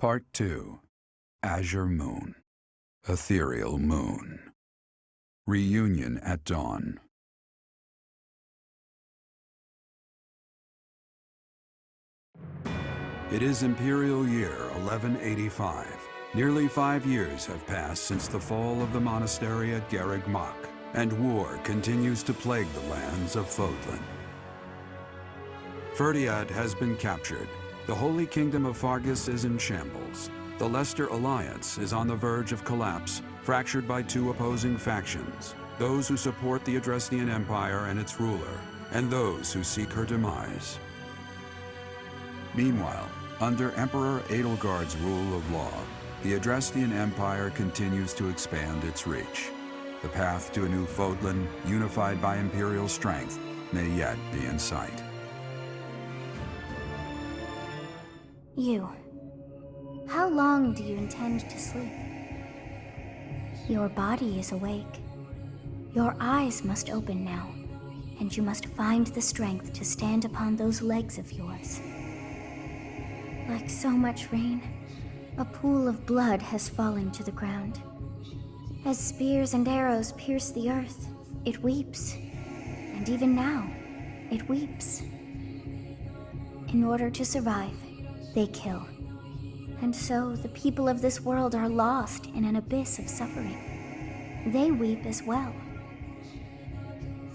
Part 2. Azure Moon. Ethereal Moon. Reunion at Dawn. It is Imperial Year 1185. Nearly 5 years have passed since the fall of the monastery at Garreg Mach, and war continues to plague the lands of Fódlan. Blaiddyd has been captured. The Holy Kingdom of Faerghus is in shambles. The Leicester Alliance is on the verge of collapse, fractured by two opposing factions: those who support the Adrestian Empire and its ruler, and those who seek her demise. Meanwhile, under Emperor Edelgard's rule of law, the Adrestian Empire continues to expand its reach. The path to a new Fódlan, unified by Imperial strength, may yet be in sight. You. How long do you intend to sleep? Your body is awake. Your eyes must open now, and you must find the strength to stand upon those legs of yours. Like so much rain, a pool of blood has fallen to the ground. As spears and arrows pierce the earth, it weeps. And even now, it weeps. In order to survive, they kill. And so the people of this world are lost in an abyss of suffering. They weep as well.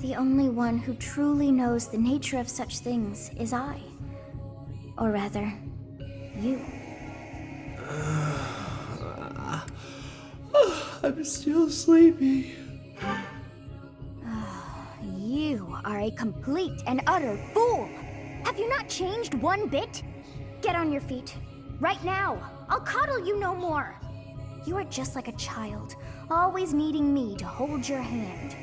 The only one who truly knows the nature of such things is I. Or rather, you. I'm still sleepy. You are a complete and utter fool! Have you not changed one bit? Get on your feet. Right now. I'll coddle you no more. You are just like a child, always needing me to hold your hand.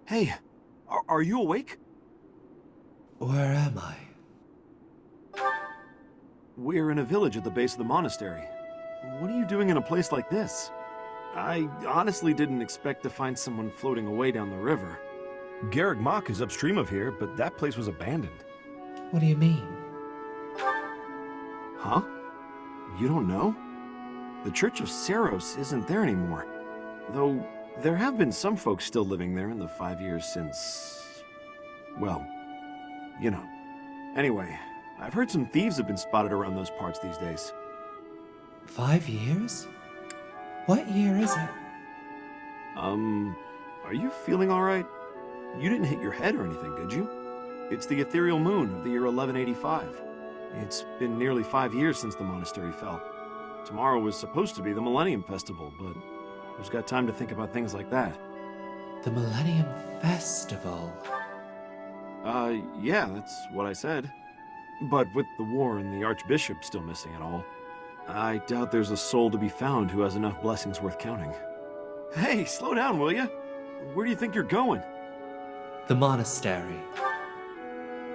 Hey, are you awake? Where am I? We're in a village at the base of the monastery. What are you doing in a place like this? I honestly didn't expect to find someone floating away down the river. Garreg Mach is upstream of here, but that place was abandoned. What do you mean? Huh? You don't know? The Church of Seiros isn't there anymore. Though, there have been some folks still living there in the 5 years since... well, you know. Anyway, I've heard some thieves have been spotted around those parts these days. 5 years? What year is it? Are you feeling alright? You didn't hit your head or anything, did you? It's the ethereal moon of the year 1185. It's been nearly 5 years since the monastery fell. Tomorrow was supposed to be the Millennium Festival, but who's got time to think about things like that? The Millennium Festival. Yeah, that's what I said. But with the war and the Archbishop still missing it all, I doubt there's a soul to be found who has enough blessings worth counting. Hey, slow down, will ya? Where do you think you're going? The monastery.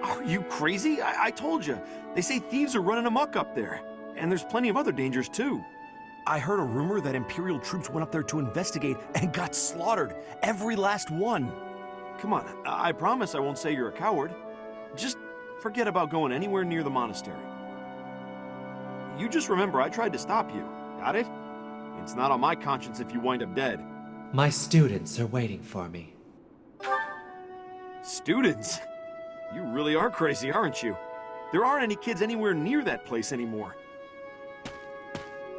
Are you crazy? I told you. They say thieves are running amok up there. And there's plenty of other dangers, too. I heard a rumor that Imperial troops went up there to investigate and got slaughtered. Every last one. Come on, I promise I won't say you're a coward. Just forget about going anywhere near the monastery. You just remember I tried to stop you. Got it? It's not on my conscience if you wind up dead. My students are waiting for me. Students? You really are crazy, aren't you? There aren't any kids anywhere near that place anymore.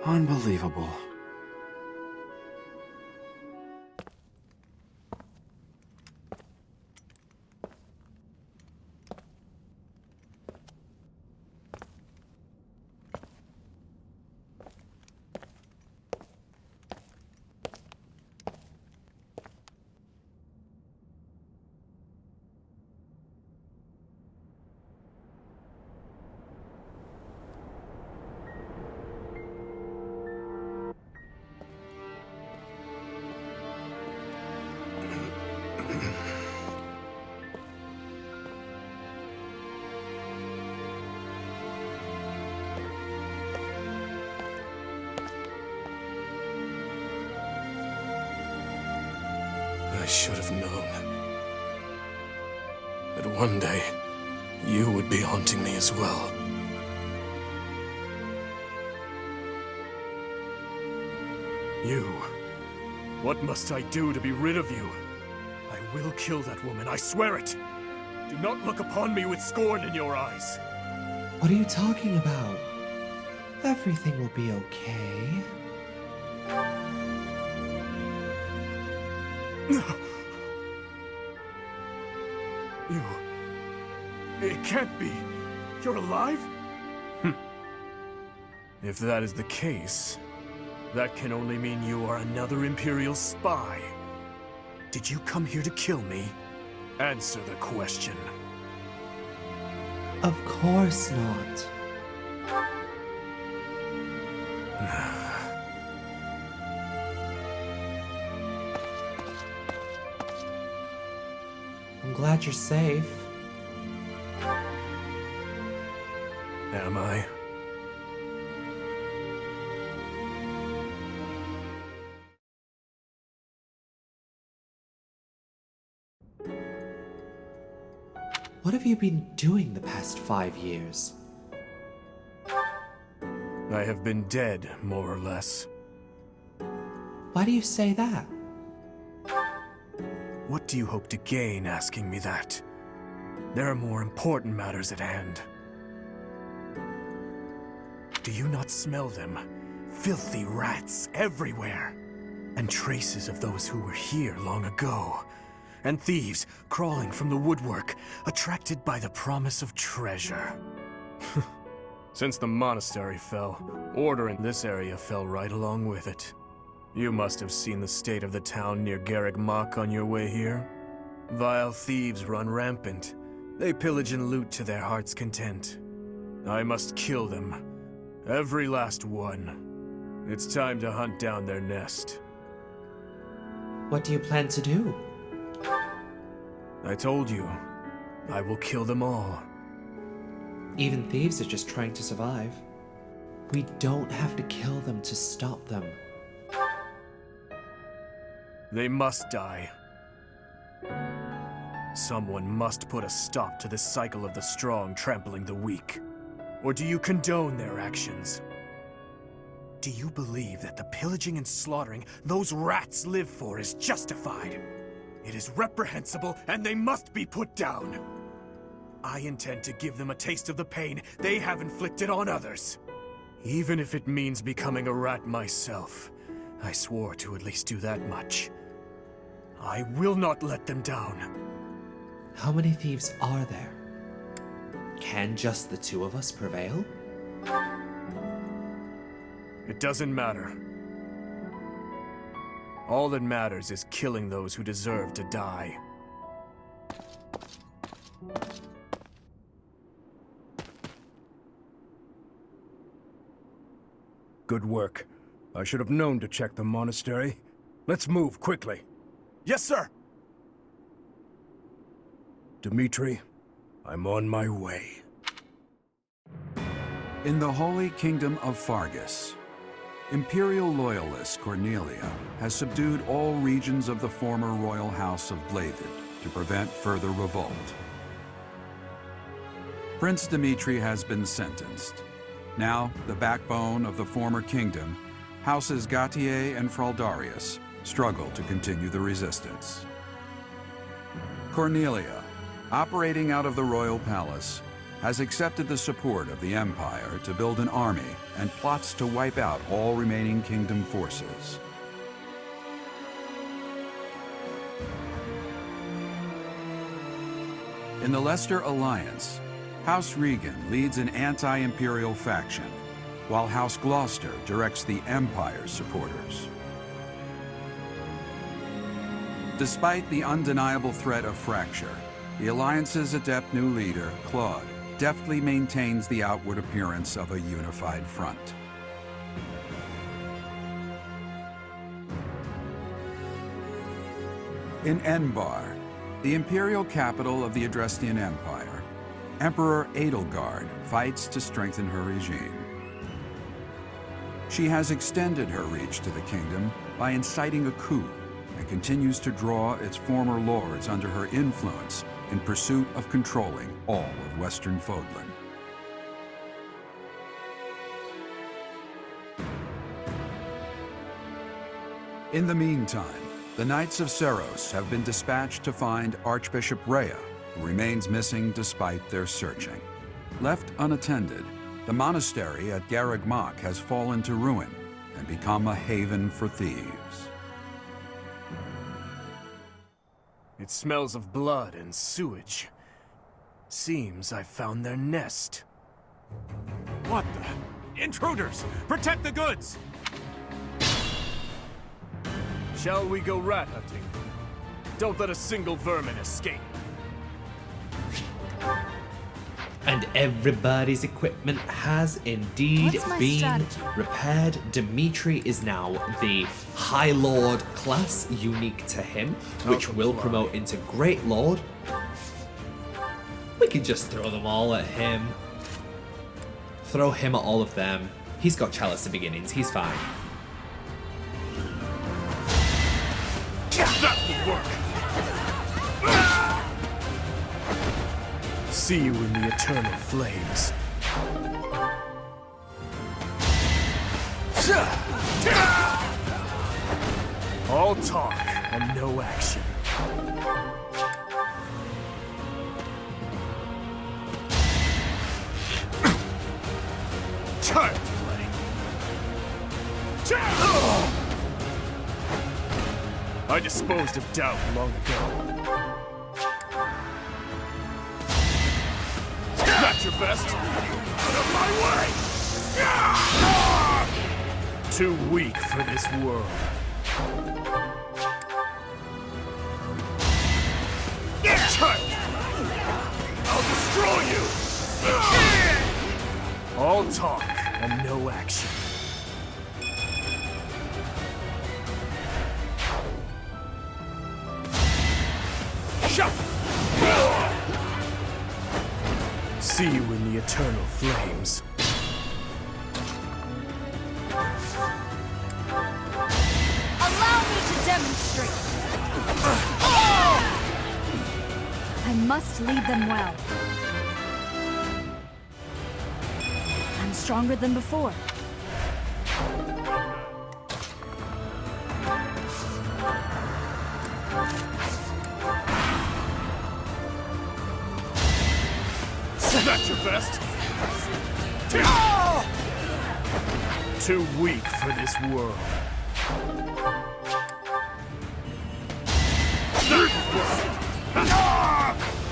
Unbelievable. I should have known that one day you would be haunting me as well. You. What must I do to be rid of you? I will kill that woman, I swear it! Do not look upon me with scorn in your eyes! What are you talking about? Everything will be okay. You... It can't be! You're alive? If that is the case, that can only mean you are another Imperial spy. Did you come here to kill me? Answer the question. Of course not. I'm glad you're safe. Am I? What have you been doing the past 5 years? I have been dead, more or less. Why do you say that? What do you hope to gain asking me that? There are more important matters at hand. Do you not smell them? Filthy rats everywhere. And traces of those who were here long ago. And thieves crawling from the woodwork, attracted by the promise of treasure. Since the monastery fell, order in this area fell right along with it. You must have seen the state of the town near Garreg Mach on your way here. Vile thieves run rampant. They pillage and loot to their heart's content. I must kill them. Every last one. It's time to hunt down their nest. What do you plan to do? I told you, I will kill them all. Even thieves are just trying to survive. We don't have to kill them to stop them. They must die. Someone must put a stop to this cycle of the strong trampling the weak. Or do you condone their actions? Do you believe that the pillaging and slaughtering those rats live for is justified? It is reprehensible, and they must be put down. I intend to give them a taste of the pain they have inflicted on others. Even if it means becoming a rat myself. I swore to at least do that much. I will not let them down. How many thieves are there? Can just the two of us prevail? It doesn't matter. All that matters is killing those who deserve to die. Good work. I should have known to check the monastery. Let's move quickly. Yes, sir! Dimitri, I'm on my way. In the Holy Kingdom of Faerghus, Imperial loyalist Cornelia has subdued all regions of the former royal house of Blaiddyd to prevent further revolt. Prince Dimitri has been sentenced. Now, the backbone of the former kingdom, Houses Gautier and Fraldarius, struggle to continue the resistance. Cornelia, operating out of the royal palace, has accepted the support of the Empire to build an army and plots to wipe out all remaining kingdom forces. In the Leicester Alliance, House Regan leads an anti-imperial faction, while House Gloucester directs the Empire's supporters. Despite the undeniable threat of fracture, the Alliance's adept new leader, Claude, deftly maintains the outward appearance of a unified front. In Enbar, the imperial capital of the Adrestian Empire, Emperor Edelgard fights to strengthen her regime. She has extended her reach to the kingdom by inciting a coup and continues to draw its former lords under her influence in pursuit of controlling all of Western Fódlan. In the meantime, the Knights of Seiros have been dispatched to find Archbishop Rhea, who remains missing despite their searching. Left unattended, the monastery at Garreg Mach has fallen to ruin and become a haven for thieves. It smells of blood and sewage. Seems I found their nest. What the? Intruders! Protect the goods! Shall we go rat hunting? Don't let a single vermin escape. And everybody's equipment has indeed What's my been strategy? repaired. Dimitri is now the High Lord class, unique to him, which will promote into Great Lord. We can just throw them all at him. Throw him at all of them. He's got Chalice of Beginnings, he's fine. That will work! See you in the eternal flames. All talk and no action. Child's play. I disposed of doubt long ago. Not your best. Out of my way! Too weak for this world. I'll destroy you! All talk and no action. See you in the eternal flames. Allow me to demonstrate. I must lead them well. I'm stronger than before. That's your best. Too weak for this world.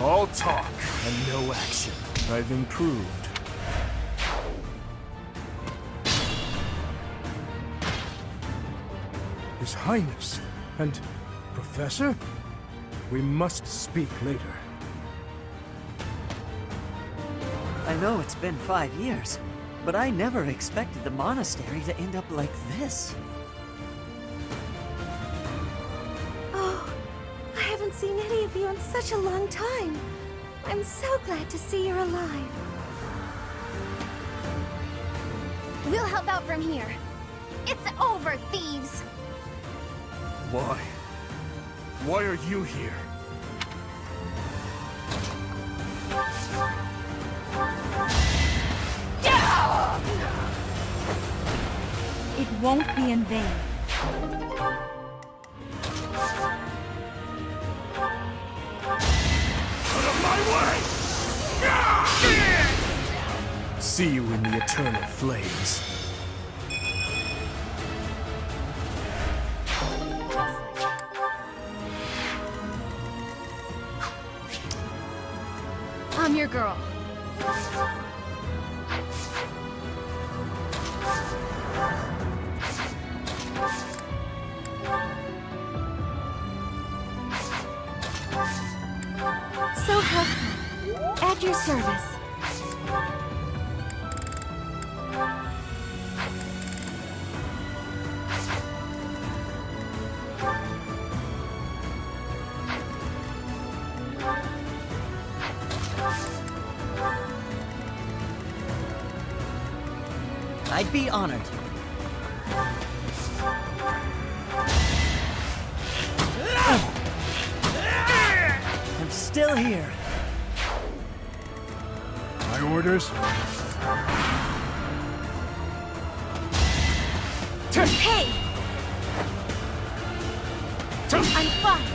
All talk and no action. I've improved. His Highness and Professor? We must speak later. I know it's been 5 years, but I never expected the monastery to end up like this. Oh, I haven't seen any of you in such a long time. I'm so glad to see you're alive. We'll help out from here. It's over, thieves! Why? Why are you here? It won't be in vain. Out of my way! See you in the eternal flames. I'm your girl. So helpful. At your service. I'd be honored. I'm still here. My orders? Hey! I'm fine.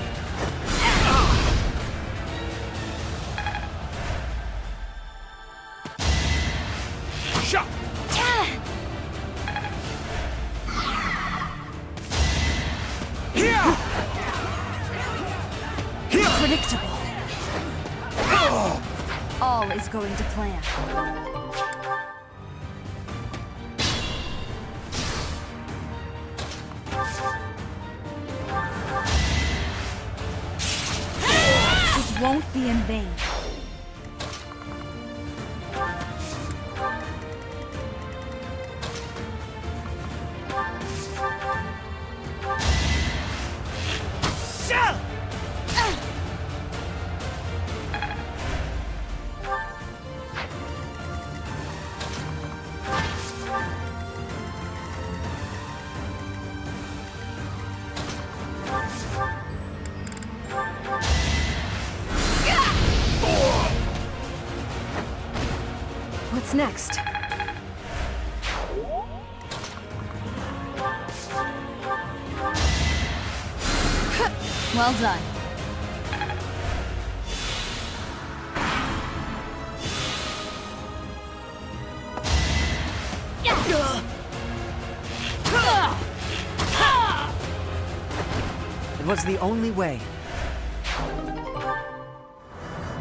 Shot! Here! Predictable. All is going to plan. It won't be in vain. What's next? Well done. It was the only way.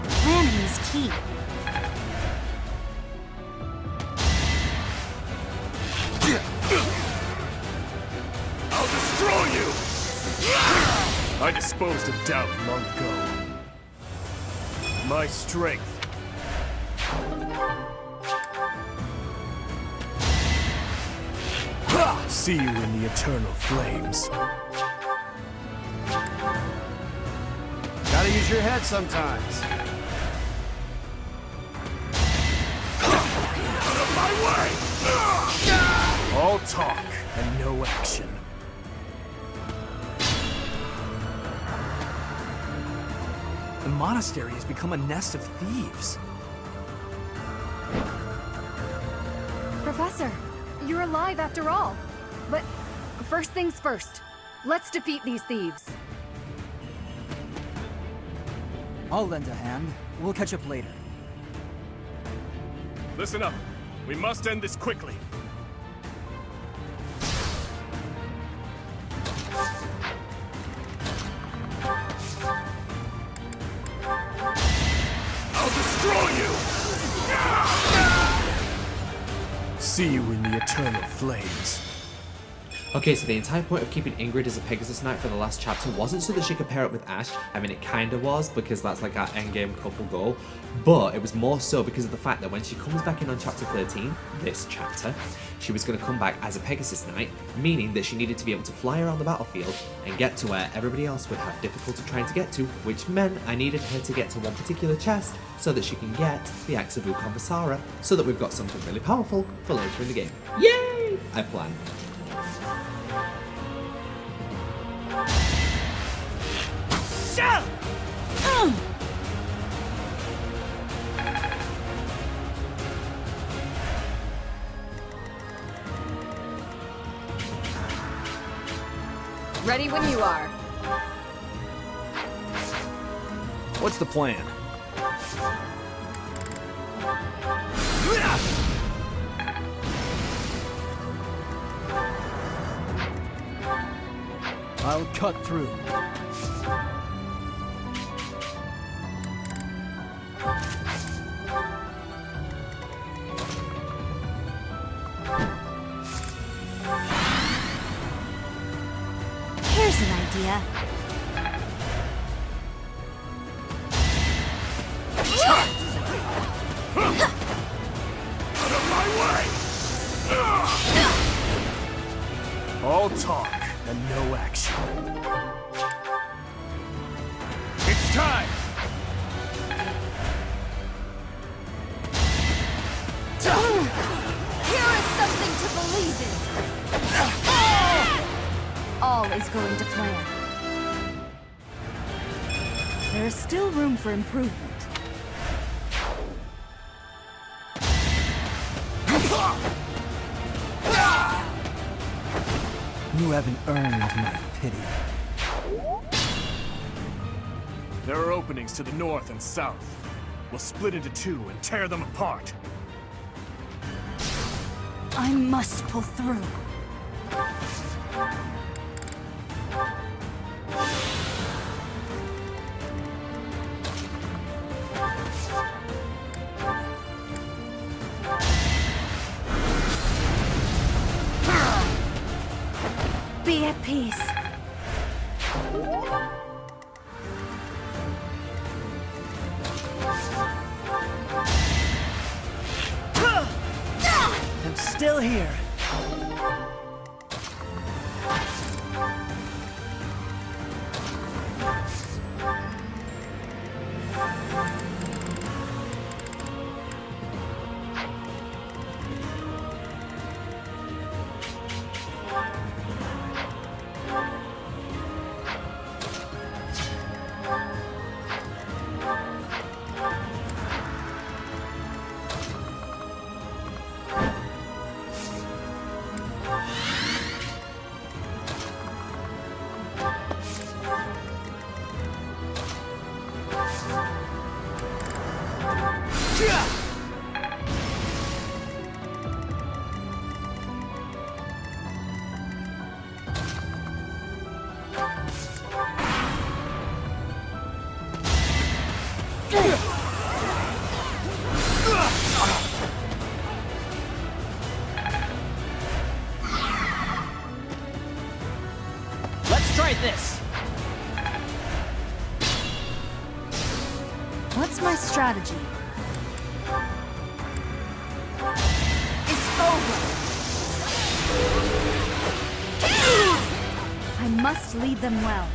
Planning is key. I'll destroy you! I disposed of doubt long ago. My strength. See you in the eternal flames. Gotta use your head sometimes. Out of my way! All talk and no action. The monastery has become a nest of thieves. Professor, you're alive after all. But first things first. Let's defeat these thieves. I'll lend a hand. We'll catch up later. Listen up. We must end this quickly. I'll destroy you! See you in the eternal flames. Okay, so the entire point of keeping Ingrid as a Pegasus Knight for the last chapter wasn't so that she could pair up with Ash. I mean, it kinda was, because that's like our endgame couple goal. But it was more so because of the fact that when she comes back in on chapter 13, this chapter, she was going to come back as a Pegasus Knight, meaning that she needed to be able to fly around the battlefield and get to where everybody else would have difficulty trying to get to, which meant I needed her to get to one particular chest so that she can get the Axe of Ukon so that we've got something really powerful for later in the game. Yay! I planned. Ready when you are. What's the plan? I'll cut through. Here's an idea. Out of my way! All talk and no action. It's time! Here is something to believe in. All is going to plan. There is still room for improvement. You haven't earned my pity. There are openings to the north and south. We'll split into two and tear them apart. I must pull through. Be at peace. I'm still here. Let's try this. What's my strategy? It's over! I must lead them well.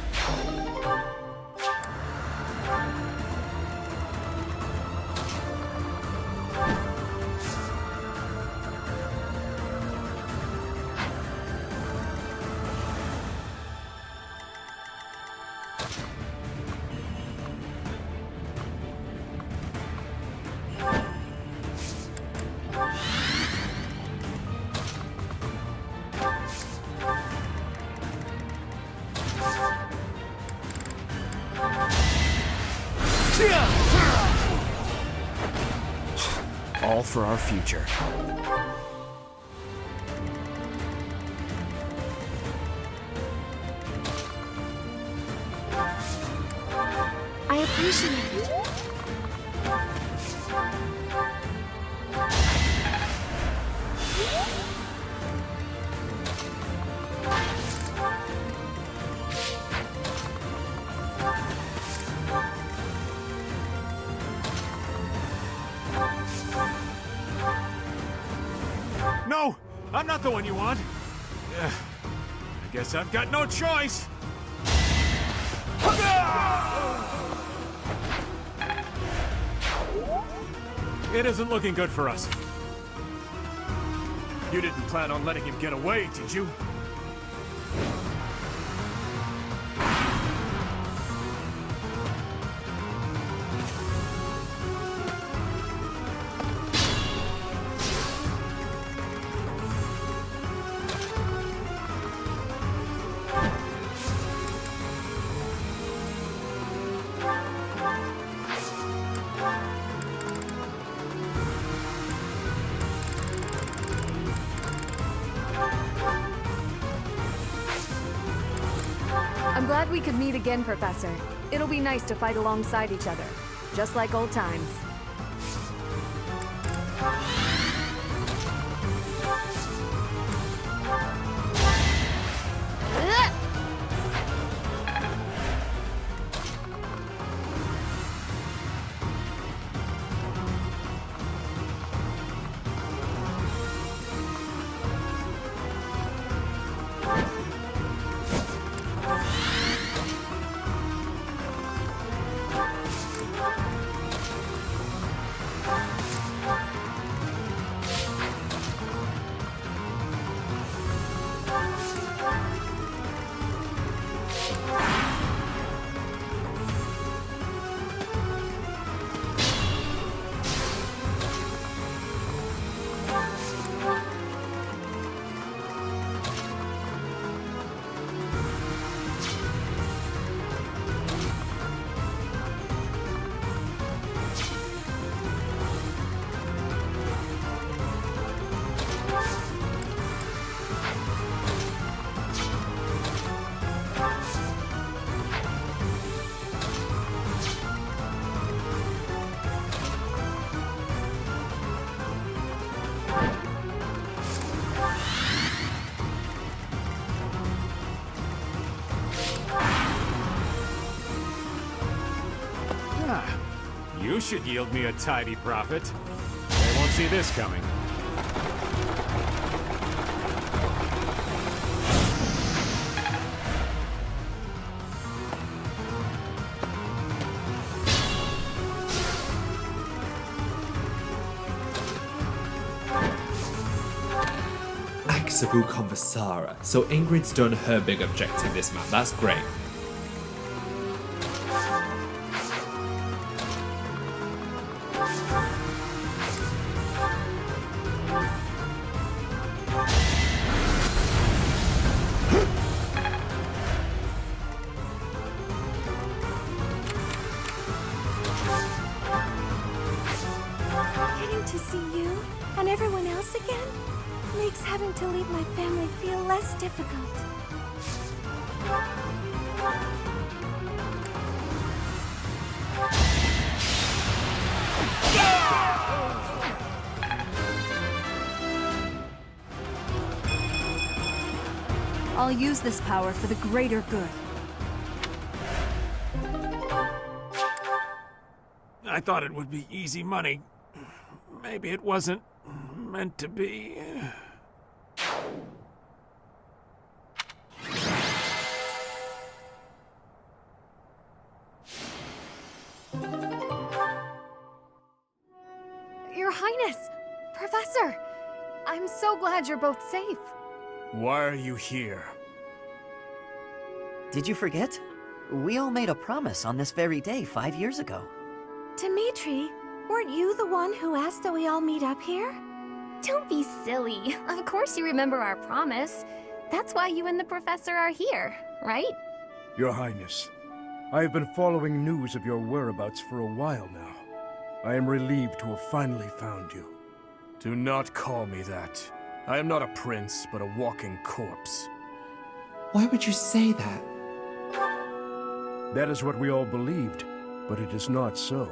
All for our future. I appreciate it. No! I'm not the one you want! I guess I've got no choice! It isn't looking good for us. You didn't plan on letting him get away, did you? I'm glad we could meet again, Professor. It'll be nice to fight alongside each other, just like old times. You should yield me a tidy profit. They won't see this coming. Savu Conversara. So Ingrid's done her big objective this map. That's great. Getting to see you and everyone else again makes having to leave my family feel less difficult. I'll use this power for the greater good. I thought it would be easy money. Maybe it wasn't meant to be. Your Highness! Professor! I'm so glad you're both safe. Why are you here? Did you forget? We all made a promise on this very day 5 years ago. Dimitri, weren't you the one who asked that we all meet up here? Don't be silly. Of course you remember our promise. That's why you and the professor are here, right? Your Highness, I have been following news of your whereabouts for a while now. I am relieved to have finally found you. Do not call me that. I am not a prince, but a walking corpse. Why would you say that? That is what we all believed, but it is not so.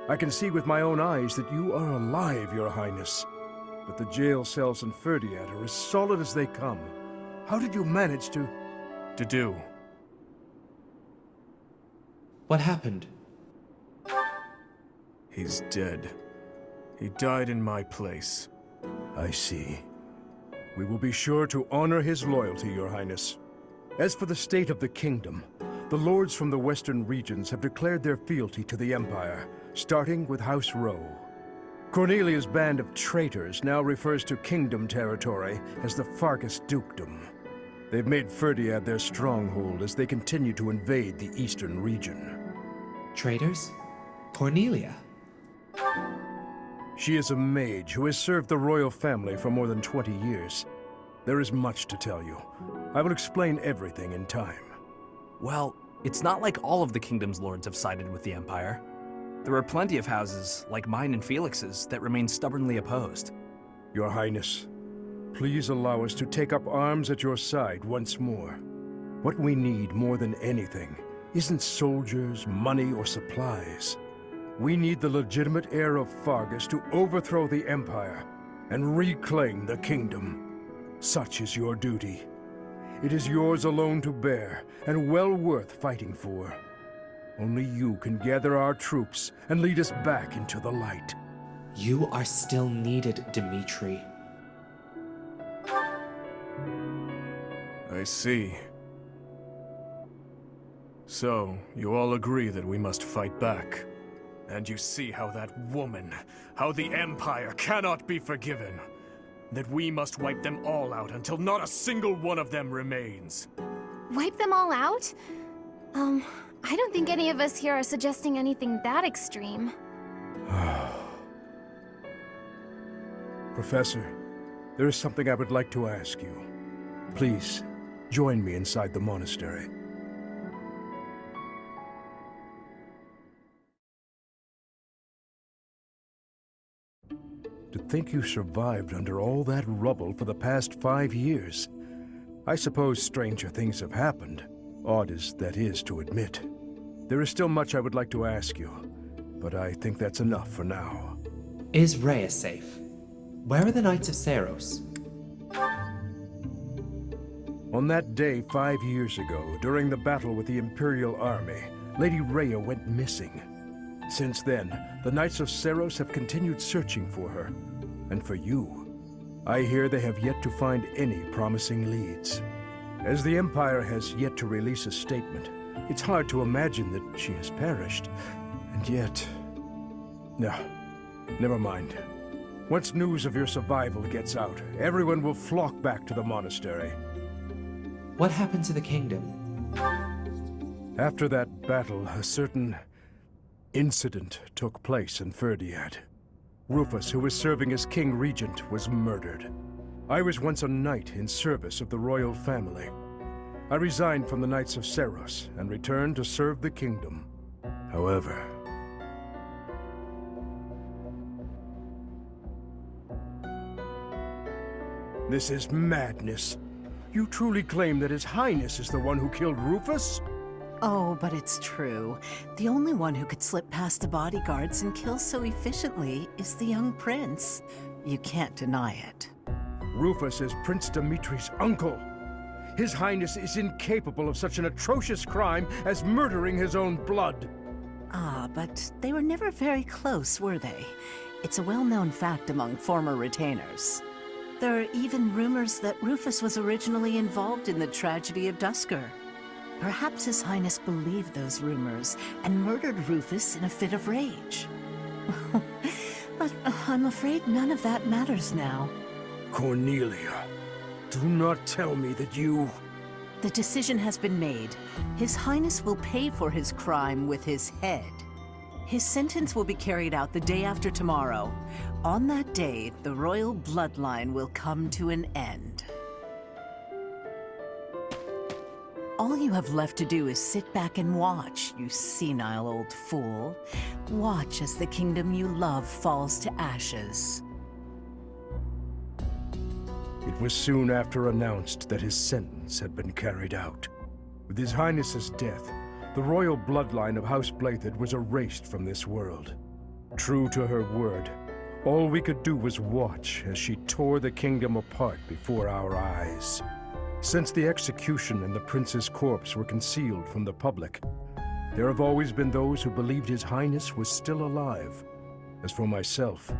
I can see with my own eyes that you are alive, Your Highness. But the jail cells in Faerghus are as solid as they come. How did you manage to do? What happened? He's dead. He died in my place. I see. We will be sure to honor his loyalty, Your Highness. As for the state of the kingdom, the lords from the western regions have declared their fealty to the Empire, starting with House Rowe. Cornelia's band of traitors now refers to kingdom territory as the Faerghus Dukedom. They've made Faerghus their stronghold as they continue to invade the eastern region. Traitors? Cornelia? She is a mage who has served the royal family for more than 20 years. There is much to tell you. I will explain everything in time. Well, it's not like all of the kingdom's lords have sided with the Empire. There are plenty of houses, like mine and Felix's, that remain stubbornly opposed. Your Highness, please allow us to take up arms at your side once more. What we need more than anything isn't soldiers, money, or supplies. We need the legitimate heir of Faerghus to overthrow the Empire and reclaim the kingdom. Such is your duty. It is yours alone to bear, and well worth fighting for. Only you can gather our troops and lead us back into the light. You are still needed, Dimitri. I see. So, you all agree that we must fight back. And you see how that woman, how the Empire cannot be forgiven. That we must wipe them all out until not a single one of them remains. Wipe them all out? I don't think any of us here are suggesting anything that extreme. Professor, there is something I would like to ask you. Please, join me inside the monastery. To think you survived under all that rubble for the past 5 years. I suppose stranger things have happened, odd as that is to admit. There is still much I would like to ask you, but I think that's enough for now. Is Rhea safe? Where are the Knights of Seiros? On that day 5 years ago, during the battle with the Imperial Army, Lady Rhea went missing. Since then, the Knights of Seiros have continued searching for her. And for you, I hear they have yet to find any promising leads. As the Empire has yet to release a statement, it's hard to imagine that she has perished. And yet... No, never mind. Once news of your survival gets out, everyone will flock back to the monastery. What happened to the kingdom? After that battle, a certain incident took place in Faerghus. Rufus, who was serving as King Regent, was murdered. I was once a knight in service of the royal family. I resigned from the Knights of Seiros and returned to serve the kingdom. However... This is madness. You truly claim that His Highness is the one who killed Rufus? Oh, but it's true. The only one who could slip past the bodyguards and kill so efficiently is the young prince. You can't deny it. Rufus is Prince Dimitri's uncle. His Highness is incapable of such an atrocious crime as murdering his own blood. Ah, but they were never very close, were they? It's a well-known fact among former retainers. There are even rumors that Rufus was originally involved in the Tragedy of Duscur. Perhaps His Highness believed those rumors and murdered Rufus in a fit of rage. But I'm afraid none of that matters now. Cornelia, do not tell me that you... The decision has been made. His Highness will pay for his crime with his head. His sentence will be carried out the day after tomorrow. On that day, the royal bloodline will come to an end. All you have left to do is sit back and watch, you senile old fool. Watch as the kingdom you love falls to ashes. It was soon after announced that his sentence had been carried out. With His Highness's death, the royal bloodline of House Blaiddyd was erased from this world. True to her word, all we could do was watch as she tore the kingdom apart before our eyes. Since the execution and the prince's corpse were concealed from the public, there have always been those who believed His Highness was still alive. As for myself,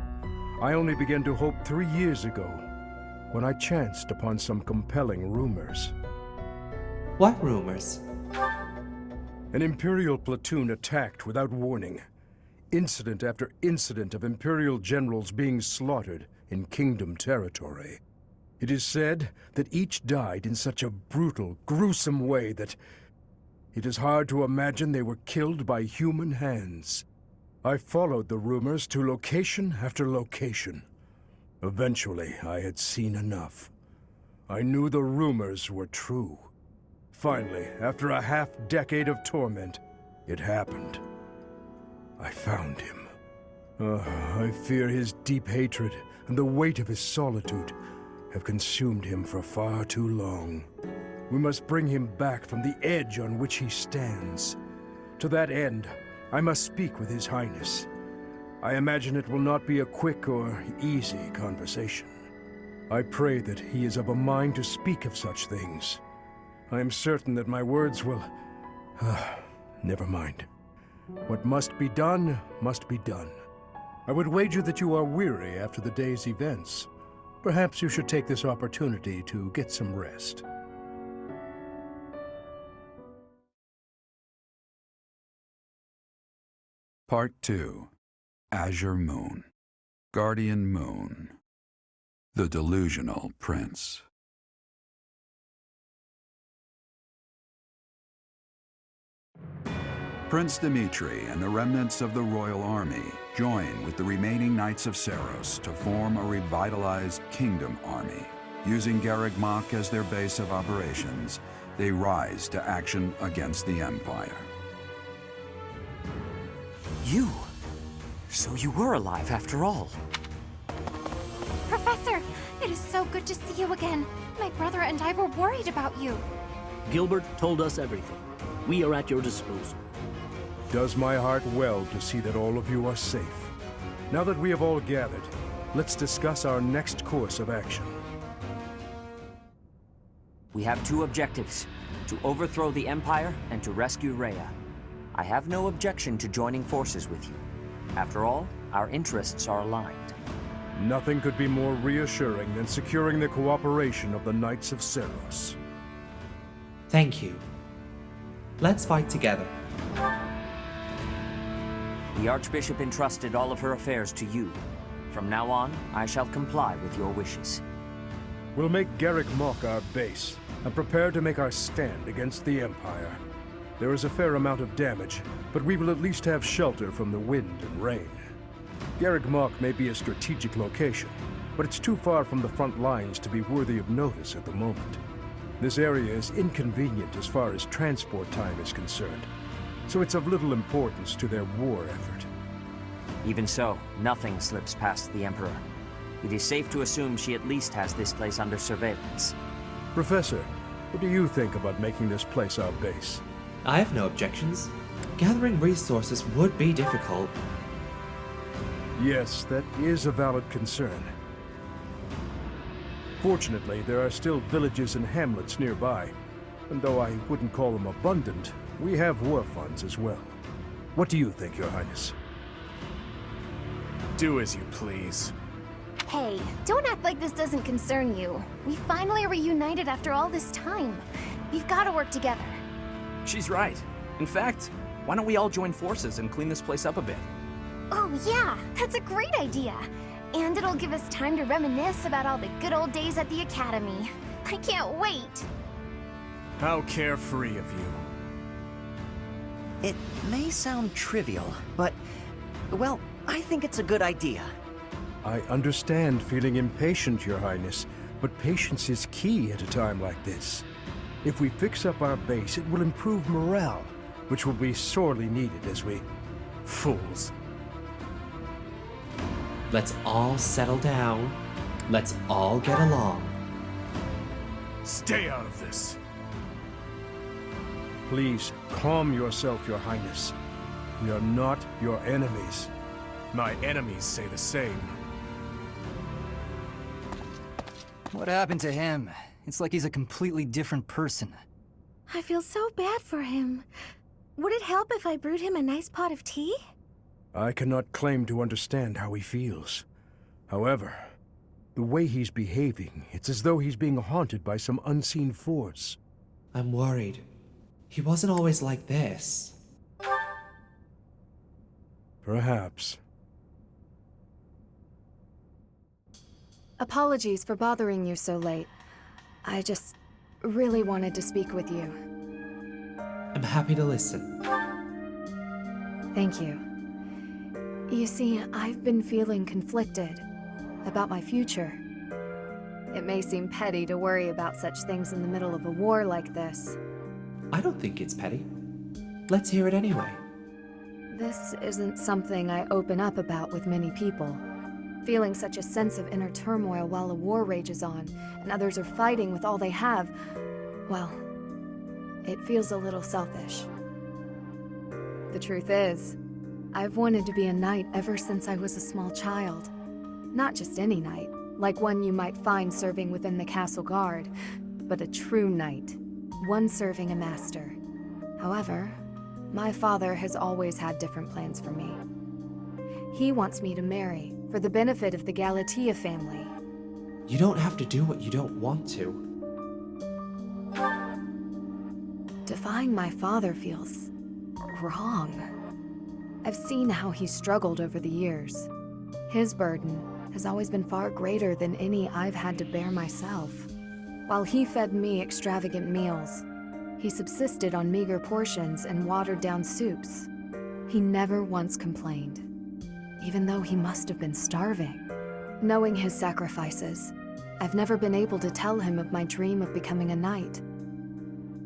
I only began to hope 3 years ago, when I chanced upon some compelling rumors. What rumors? An Imperial platoon attacked without warning. Incident after incident of Imperial generals being slaughtered in Kingdom territory. It is said that each died in such a brutal, gruesome way that it is hard to imagine they were killed by human hands. I followed the rumors to location after location. Eventually, I had seen enough. I knew the rumors were true. Finally, after a half-decade of torment, it happened. I found him. I fear his deep hatred and the weight of his solitude have consumed him for far too long. We must bring him back from the edge on which he stands. To that end, I must speak with His Highness. I imagine it will not be a quick or easy conversation. I pray that he is of a mind to speak of such things. I am certain that my words will... never mind. What must be done, must be done. I would wager that you are weary after the day's events. Perhaps you should take this opportunity to get some rest. Part 2. Azure Moon. Guardian Moon. The Delusional Prince. Prince Dimitri and the remnants of the royal army join with the remaining Knights of Seiros to form a revitalized kingdom army. Using Garreg Mach as their base of operations, they rise to action against the Empire. You? So you were alive after all. Professor, it is so good to see you again. My brother and I were worried about you. Gilbert told us everything. We are at your disposal. Does my heart well to see that all of you are safe. Now that we have all gathered, let's discuss our next course of action. We have two objectives: to overthrow the Empire and to rescue Rhea. I have no objection to joining forces with you. After all, our interests are aligned. Nothing could be more reassuring than securing the cooperation of the Knights of Seros. Thank you. Let's fight together. The Archbishop entrusted all of her affairs to you. From now on, I shall comply with your wishes. We'll make Garrick Mach our base, and prepare to make our stand against the Empire. There is a fair amount of damage, but we will at least have shelter from the wind and rain. Garrick Mach may be a strategic location, but it's too far from the front lines to be worthy of notice at the moment. This area is inconvenient as far as transport time is concerned, so it's of little importance to their war effort. Even so, nothing slips past the Emperor. It is safe to assume she at least has this place under surveillance. Professor, what do you think about making this place our base? I have no objections. Gathering resources would be difficult. Yes, that is a valid concern. Fortunately, there are still villages and hamlets nearby, and though I wouldn't call them abundant, we have war funds as well. What do you think, Your Highness? Do as you please. Hey, don't act like this doesn't concern you. We finally reunited after all this time. We've got to work together. She's right. In fact, why don't we all join forces and clean this place up a bit? Oh yeah, that's a great idea. And it'll give us time to reminisce about all the good old days at the Academy. I can't wait. How carefree of you. It may sound trivial, but, well, I think it's a good idea. I understand feeling impatient, Your Highness, but patience is key at a time like this. If we fix up our base, it will improve morale, which will be sorely needed as we... Fools. Let's all settle down. Let's all get along. Stay out of this. Please, calm yourself, Your Highness. We are not your enemies. My enemies say the same. What happened to him? It's like he's a completely different person. I feel so bad for him. Would it help if I brewed him a nice pot of tea? I cannot claim to understand how he feels. However, the way he's behaving, it's as though he's being haunted by some unseen force. I'm worried. He wasn't always like this. Perhaps. Apologies for bothering you so late. I just really wanted to speak with you. I'm happy to listen. Thank you. You see, I've been feeling conflicted about my future. It may seem petty to worry about such things in the middle of a war like this. I don't think it's petty. Let's hear it anyway. This isn't something I open up about with many people. Feeling such a sense of inner turmoil while a war rages on, and others are fighting with all they have, well, it feels a little selfish. The truth is, I've wanted to be a knight ever since I was a small child. Not just any knight, like one you might find serving within the castle guard, but a true knight, one serving a master. However, my father has always had different plans for me. He wants me to marry, for the benefit of the Galatea family. You don't have to do what you don't want to. Defying my father feels wrong. I've seen how he struggled over the years. His burden has always been far greater than any I've had to bear myself. While he fed me extravagant meals, he subsisted on meager portions and watered-down soups. He never once complained, even though he must have been starving. Knowing his sacrifices, I've never been able to tell him of my dream of becoming a knight.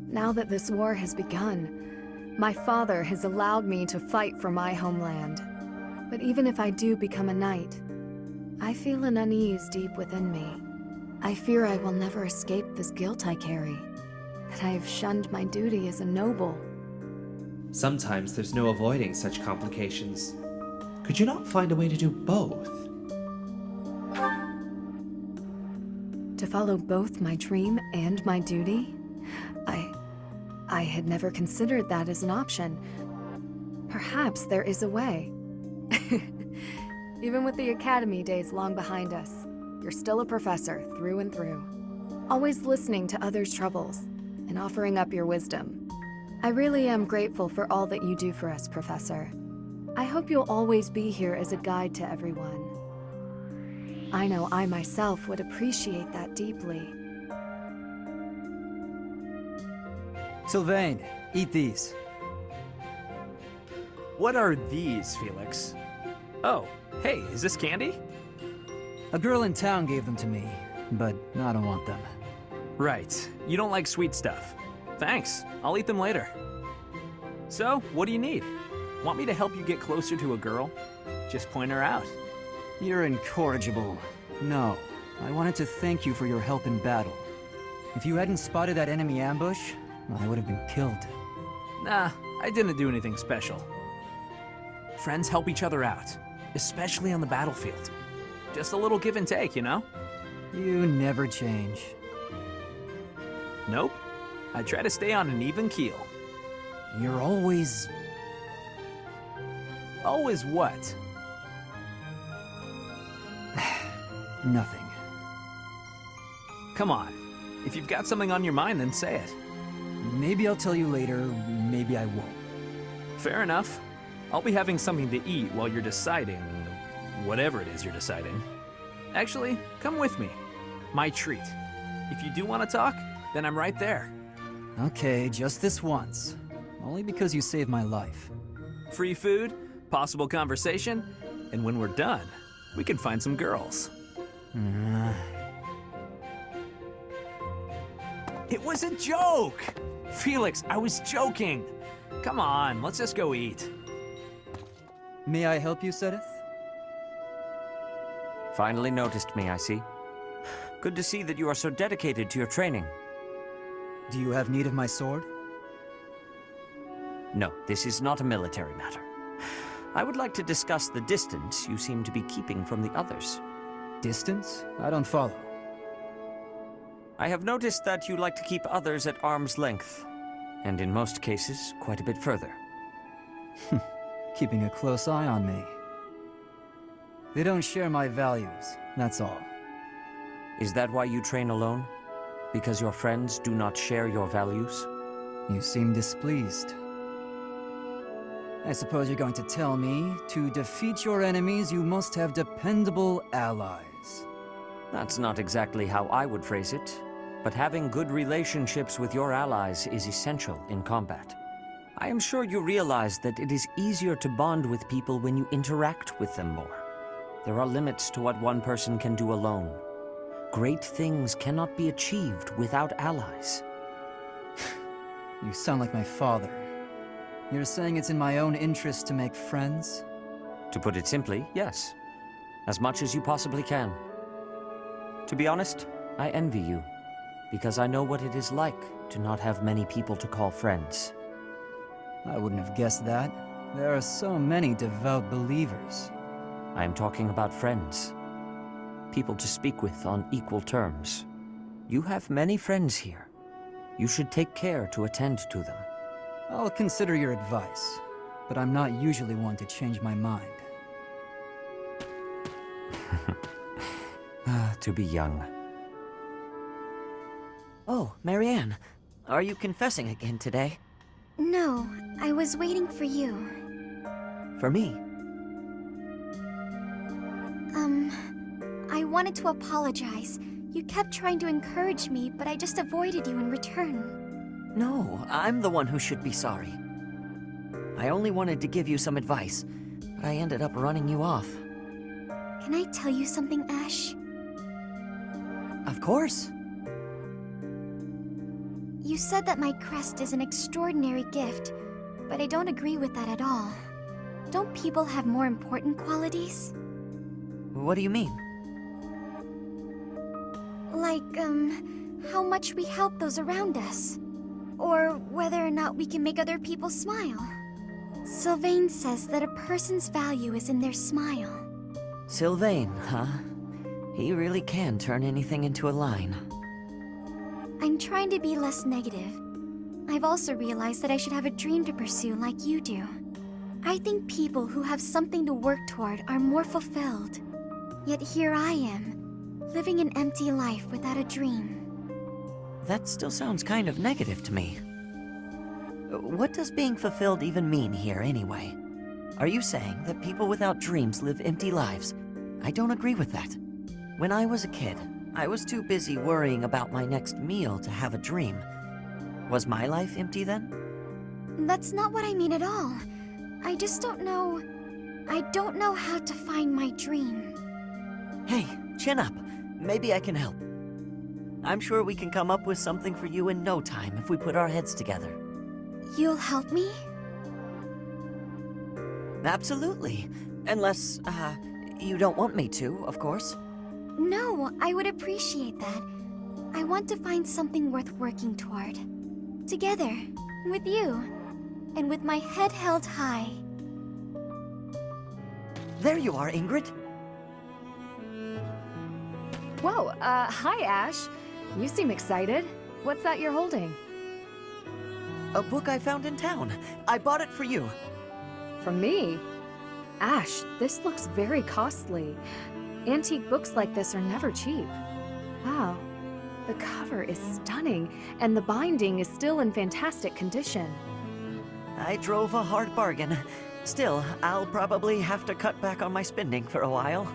Now that this war has begun, my father has allowed me to fight for my homeland. But even if I do become a knight, I feel an unease deep within me. I fear I will never escape this guilt I carry, that I have shunned my duty as a noble. Sometimes there's no avoiding such complications. Could you not find a way to do both? To follow both my dream and my duty? I had never considered that as an option. Perhaps there is a way. Even with the academy days long behind us, you're still a professor through and through. Always listening to others' troubles and offering up your wisdom. I really am grateful for all that you do for us, Professor. I hope you'll always be here as a guide to everyone. I know I myself would appreciate that deeply. Sylvain, eat these. What are these, Felix? Oh, hey, is this candy? A girl in town gave them to me, but I don't want them. Right, you don't like sweet stuff. Thanks, I'll eat them later. So, what do you need? Want me to help you get closer to a girl? Just point her out. You're incorrigible. No, I wanted to thank you for your help in battle. If you hadn't spotted that enemy ambush, I would have been killed. Nah, I didn't do anything special. Friends help each other out, especially on the battlefield. Just a little give and take, you know? You never change. Nope. I try to stay on an even keel. You're always... Always what? Nothing. Come on. If you've got something on your mind, then say it. Maybe I'll tell you later, maybe I won't. Fair enough. I'll be having something to eat while you're deciding whatever it is you're deciding. Actually, come with me. My treat. If you do want to talk, then I'm right there. Okay, just this once. Only because you saved my life. Free food, possible conversation, and when we're done, we can find some girls. It was a joke! Felix, I was joking! Come on, let's just go eat. May I help you, Sereth? Finally noticed me, I see. Good to see that you are so dedicated to your training. Do you have need of my sword? No, this is not a military matter. I would like to discuss the distance you seem to be keeping from the others. Distance? I don't follow. I have noticed that you like to keep others at arm's length, and in most cases, quite a bit further. Keeping a close eye on me. They don't share my values, that's all. Is that why you train alone? Because your friends do not share your values? You seem displeased. I suppose you're going to tell me, to defeat your enemies, you must have dependable allies. That's not exactly how I would phrase it, but having good relationships with your allies is essential in combat. I am sure you realize that it is easier to bond with people when you interact with them more. There are limits to what one person can do alone. Great things cannot be achieved without allies. You sound like my father. You're saying it's in my own interest to make friends? To put it simply, yes. As much as you possibly can. To be honest, I envy you, because I know what it is like to not have many people to call friends. I wouldn't have guessed that. There are so many devout believers. I am talking about friends. People to speak with on equal terms. You have many friends here. You should take care to attend to them. I'll consider your advice, but I'm not usually one to change my mind. To be young. Oh, Marianne, are you confessing again today? No, I was waiting for you. For me? I wanted to apologize. You kept trying to encourage me, but I just avoided you in return. No, I'm the one who should be sorry. I only wanted to give you some advice, but I ended up running you off. Can I tell you something, Ash? Of course. You said that my crest is an extraordinary gift, but I don't agree with that at all. Don't people have more important qualities? What do you mean? Like, how much we help those around us. Or whether or not we can make other people smile. Sylvain says that a person's value is in their smile. Sylvain, huh? He really can turn anything into a line. I'm trying to be less negative. I've also realized that I should have a dream to pursue like you do. I think people who have something to work toward are more fulfilled. Yet here I am, living an empty life without a dream. That still sounds kind of negative to me. What does being fulfilled even mean here, anyway? Are you saying that people without dreams live empty lives? I don't agree with that. When I was a kid, I was too busy worrying about my next meal to have a dream. Was my life empty then? That's not what I mean at all. I just don't know... I don't know how to find my dream. Hey, chin up. Maybe I can help. I'm sure we can come up with something for you in no time if we put our heads together. You'll help me? Absolutely. Unless, you don't want me to, of course. No, I would appreciate that. I want to find something worth working toward. Together, with you, and with my head held high. There you are, Ingrid. Whoa, hi Ash. You seem excited. What's that you're holding? A book I found in town. I bought it for you. From me? Ash, this looks very costly. Antique books like this are never cheap. Wow. The cover is stunning, and the binding is still in fantastic condition. I drove a hard bargain. Still, I'll probably have to cut back on my spending for a while.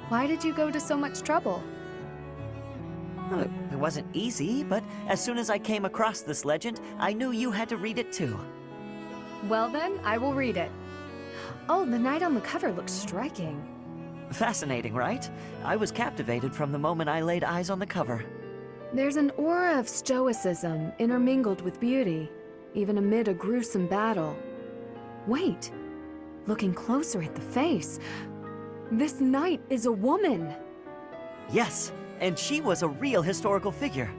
Why did you go to so much trouble? It wasn't easy, but as soon as I came across this legend, I knew you had to read it too. Well then, I will read it. Oh, the knight on the cover looks striking. Fascinating, right? I was captivated from the moment I laid eyes on the cover. There's an aura of stoicism intermingled with beauty, even amid a gruesome battle. Wait, looking closer at the face, this knight is a woman. Yes, and she was a real historical figure.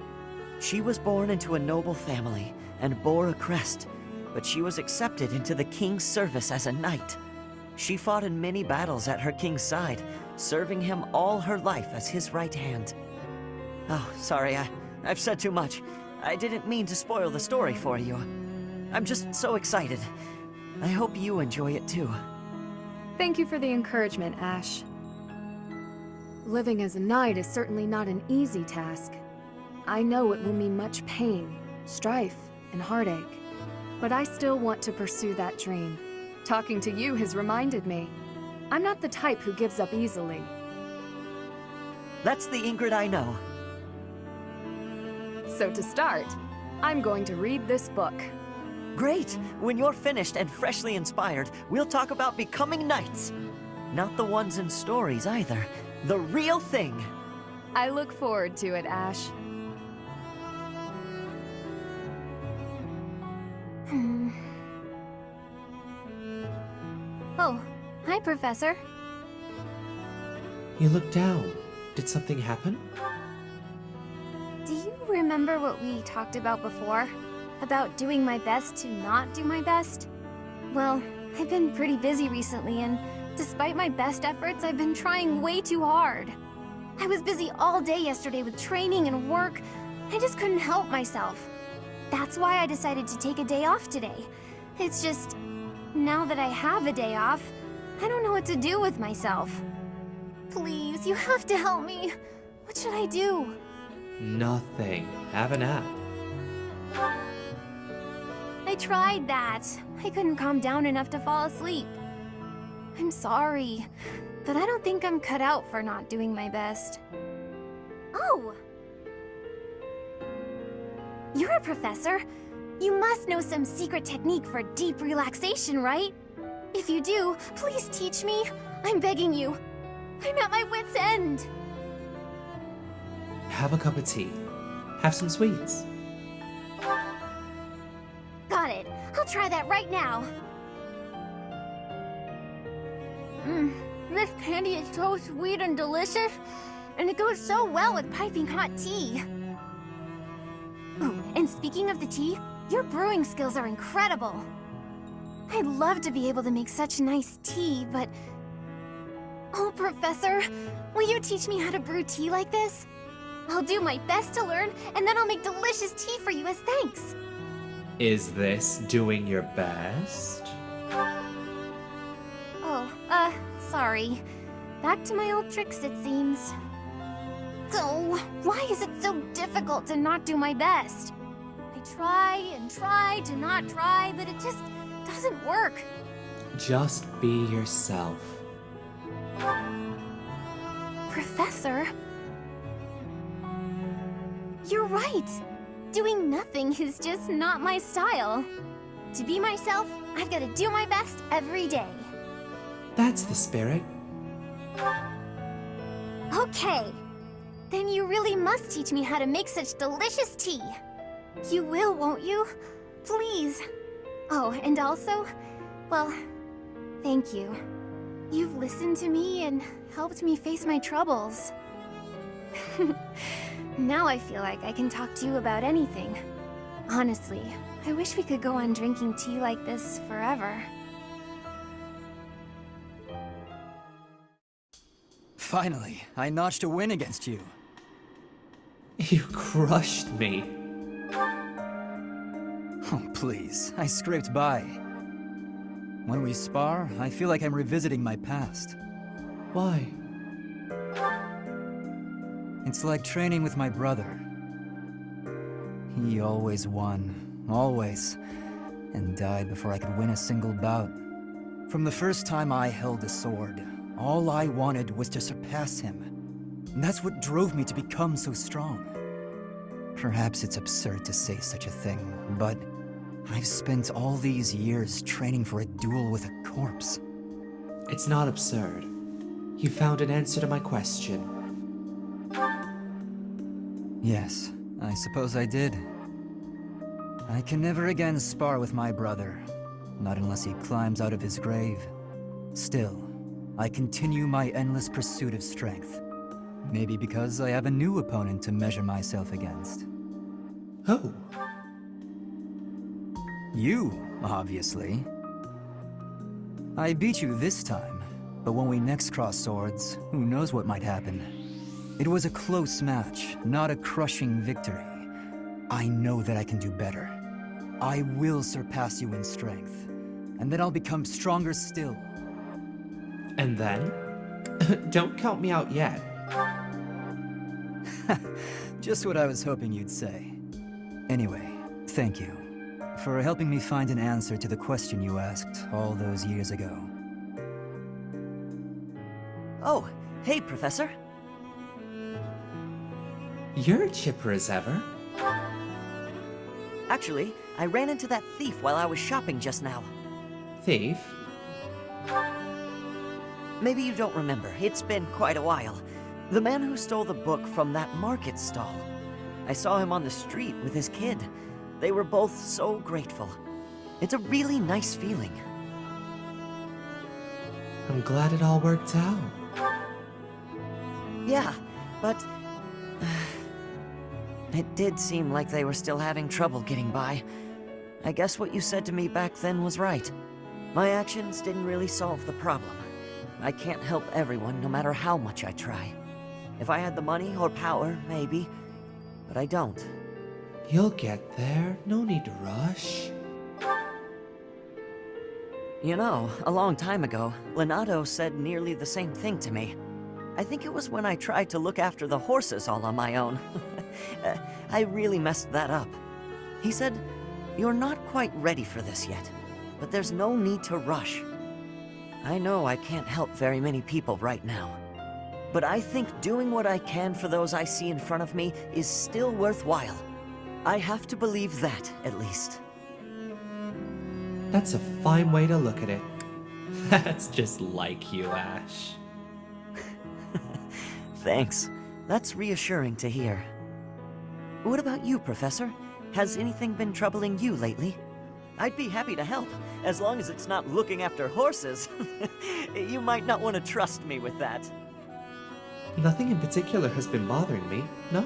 She was born into a noble family and bore a crest, but she was accepted into the king's service as a knight. She fought in many battles at her king's side, serving him all her life as his right hand. Oh, sorry, I've said too much. I didn't mean to spoil the story for you. I'm just so excited. I hope you enjoy it too. Thank you for the encouragement, Ash. Living as a knight is certainly not an easy task. I know it will mean much pain, strife, and heartache. But I still want to pursue that dream. Talking to you has reminded me. I'm not the type who gives up easily. That's the Ingrid I know. So to start, I'm going to read this book. Great! When you're finished and freshly inspired, we'll talk about becoming knights. Not the ones in stories either. The real thing. I look forward to it, Ash. Oh, hi, Professor. You look down. Did something happen? Do you remember what we talked about before? About doing my best to not do my best? Well, I've been pretty busy recently, and despite my best efforts, I've been trying way too hard. I was busy all day yesterday with training and work. I just couldn't help myself. That's why I decided to take a day off today. It's just, now that I have a day off, I don't know what to do with myself. Please, you have to help me. What should I do? Nothing. Have a nap. I tried that. I couldn't calm down enough to fall asleep. I'm sorry, but I don't think I'm cut out for not doing my best. Oh! You're a professor. You must know some secret technique for deep relaxation, right? If you do, please teach me. I'm begging you. I'm at my wit's end. Have a cup of tea. Have some sweets. Got it. I'll try that right now. This candy is so sweet and delicious, and it goes so well with piping hot tea. Ooh, and speaking of the tea, your brewing skills are incredible. I'd love to be able to make such nice tea, but... Oh, Professor, will you teach me how to brew tea like this? I'll do my best to learn, and then I'll make delicious tea for you as thanks. Is this doing your best? Sorry. Back to my old tricks, it seems. So, why is it so difficult to not do my best? I try and try to not try, but it just doesn't work. Just be yourself. Professor? You're right. Doing nothing is just not my style. To be myself, I've got to do my best every day. That's the spirit. Okay. Then you really must teach me how to make such delicious tea. You will, won't you? Please. Oh, and also, well, thank you. You've listened to me and helped me face my troubles. Now I feel like I can talk to you about anything. Honestly, I wish we could go on drinking tea like this forever. Finally, I notched a win against you. You crushed me. Oh, please. I scraped by. When we spar, I feel like I'm revisiting my past. Why? It's like training with my brother. He always won. Always. And died before I could win a single bout. From the first time I held a sword, all I wanted was to surpass him. And that's what drove me to become so strong. Perhaps it's absurd to say such a thing, but I've spent all these years training for a duel with a corpse. It's not absurd. You found an answer to my question. Yes, I suppose I did. I can never again spar with my brother, not unless he climbs out of his grave. Still, I continue my endless pursuit of strength. Maybe because I have a new opponent to measure myself against. Who? You, obviously. I beat you this time, but when we next cross swords, who knows what might happen. It was a close match, not a crushing victory. I know that I can do better. I will surpass you in strength, and then I'll become stronger still. And then? Don't count me out yet. Just what I was hoping you'd say. Anyway, thank you for helping me find an answer to the question you asked all those years ago. Oh, hey, Professor. You're chipper as ever. Actually, I ran into that thief while I was shopping just now. Thief? Maybe you don't remember. It's been quite a while. The man who stole the book from that market stall. I saw him on the street with his kid. They were both so grateful. It's a really nice feeling. I'm glad it all worked out. Yeah, but it did seem like they were still having trouble getting by. I guess what you said to me back then was right. My actions didn't really solve the problem. I can't help everyone no matter how much I try. If I had the money or power, maybe, but I don't. You'll get there. No need to rush. You know, a long time ago, Leonardo said nearly the same thing to me. I think it was when I tried to look after the horses all on my own. I really messed that up. He said, "You're not quite ready for this yet, but there's no need to rush." I know I can't help very many people right now, but I think doing what I can for those I see in front of me is still worthwhile. I have to believe that, at least. That's a fine way to look at it. That's just like you, Ash. Thanks. That's reassuring to hear. What about you, Professor? Has anything been troubling you lately? I'd be happy to help, as long as it's not looking after horses. You might not want to trust me with that. Nothing in particular has been bothering me, no.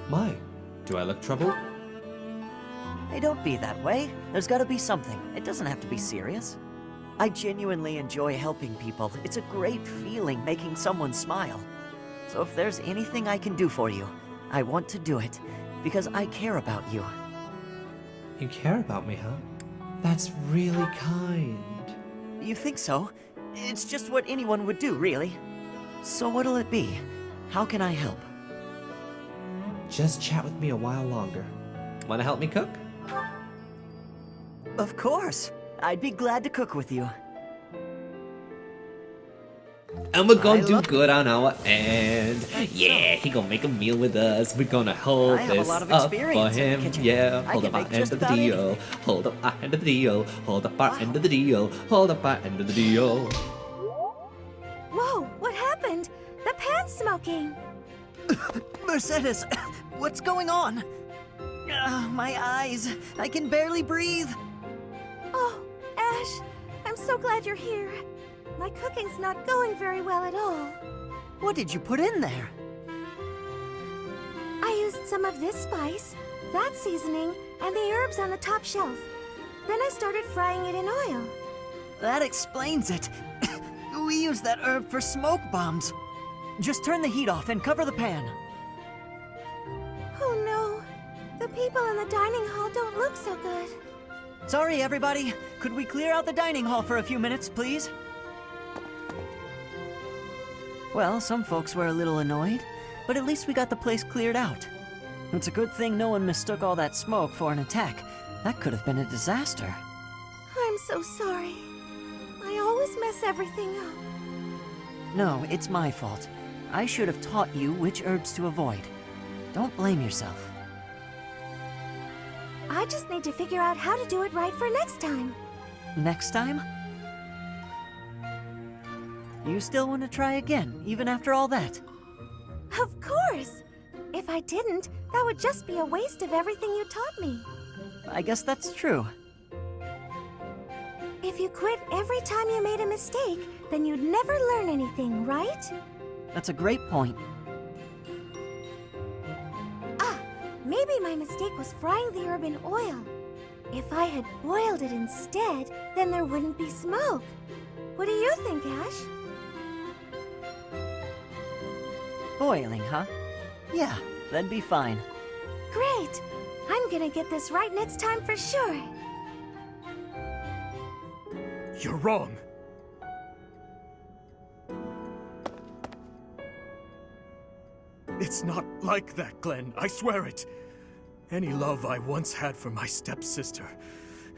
Why? Do I look troubled? Hey, don't be that way. There's gotta be something. It doesn't have to be serious. I genuinely enjoy helping people. It's a great feeling making someone smile. So if there's anything I can do for you, I want to do it, because I care about you. You care about me, huh? That's really kind. You think so? It's just what anyone would do, really. So what'll it be? How can I help? Just chat with me a while longer. Wanna help me cook? Of course. I'd be glad to cook with you. And we're gonna do good on our end. Yeah, he gonna make a meal with us. We're gonna hold this up for him. Yeah, hold up our end of the deal. Hold up our end of the deal. Hold up our end of the deal. Hold up our end of the deal. Whoa, what happened? The pan's smoking. Mercedes, what's going on? My eyes. I can barely breathe. Oh, Ash, I'm so glad you're here. My cooking's not going very well at all. What did you put in there? I used some of this spice, that seasoning, and the herbs on the top shelf. Then I started frying it in oil. That explains it. We use that herb for smoke bombs. Just turn the heat off and cover the pan. Oh no, the people in the dining hall don't look so good. Sorry, everybody. Could we clear out the dining hall for a few minutes, please? Well, some folks were a little annoyed, but at least we got the place cleared out. It's a good thing no one mistook all that smoke for an attack. That could have been a disaster. I'm so sorry. I always mess everything up. No, it's my fault. I should have taught you which herbs to avoid. Don't blame yourself. I just need to figure out how to do it right for next time. Next time? You still want to try again, even after all that? Of course! If I didn't, that would just be a waste of everything you taught me. I guess that's true. If you quit every time you made a mistake, then you'd never learn anything, right? That's a great point. Maybe my mistake was frying the herb in oil. If I had boiled it instead, then there wouldn't be smoke. What do you think, Ash? Boiling, huh? Yeah, that'd be fine. Great! I'm gonna get this right next time for sure. You're wrong. It's not like that, Glenn. I swear it. Any love I once had for my stepsister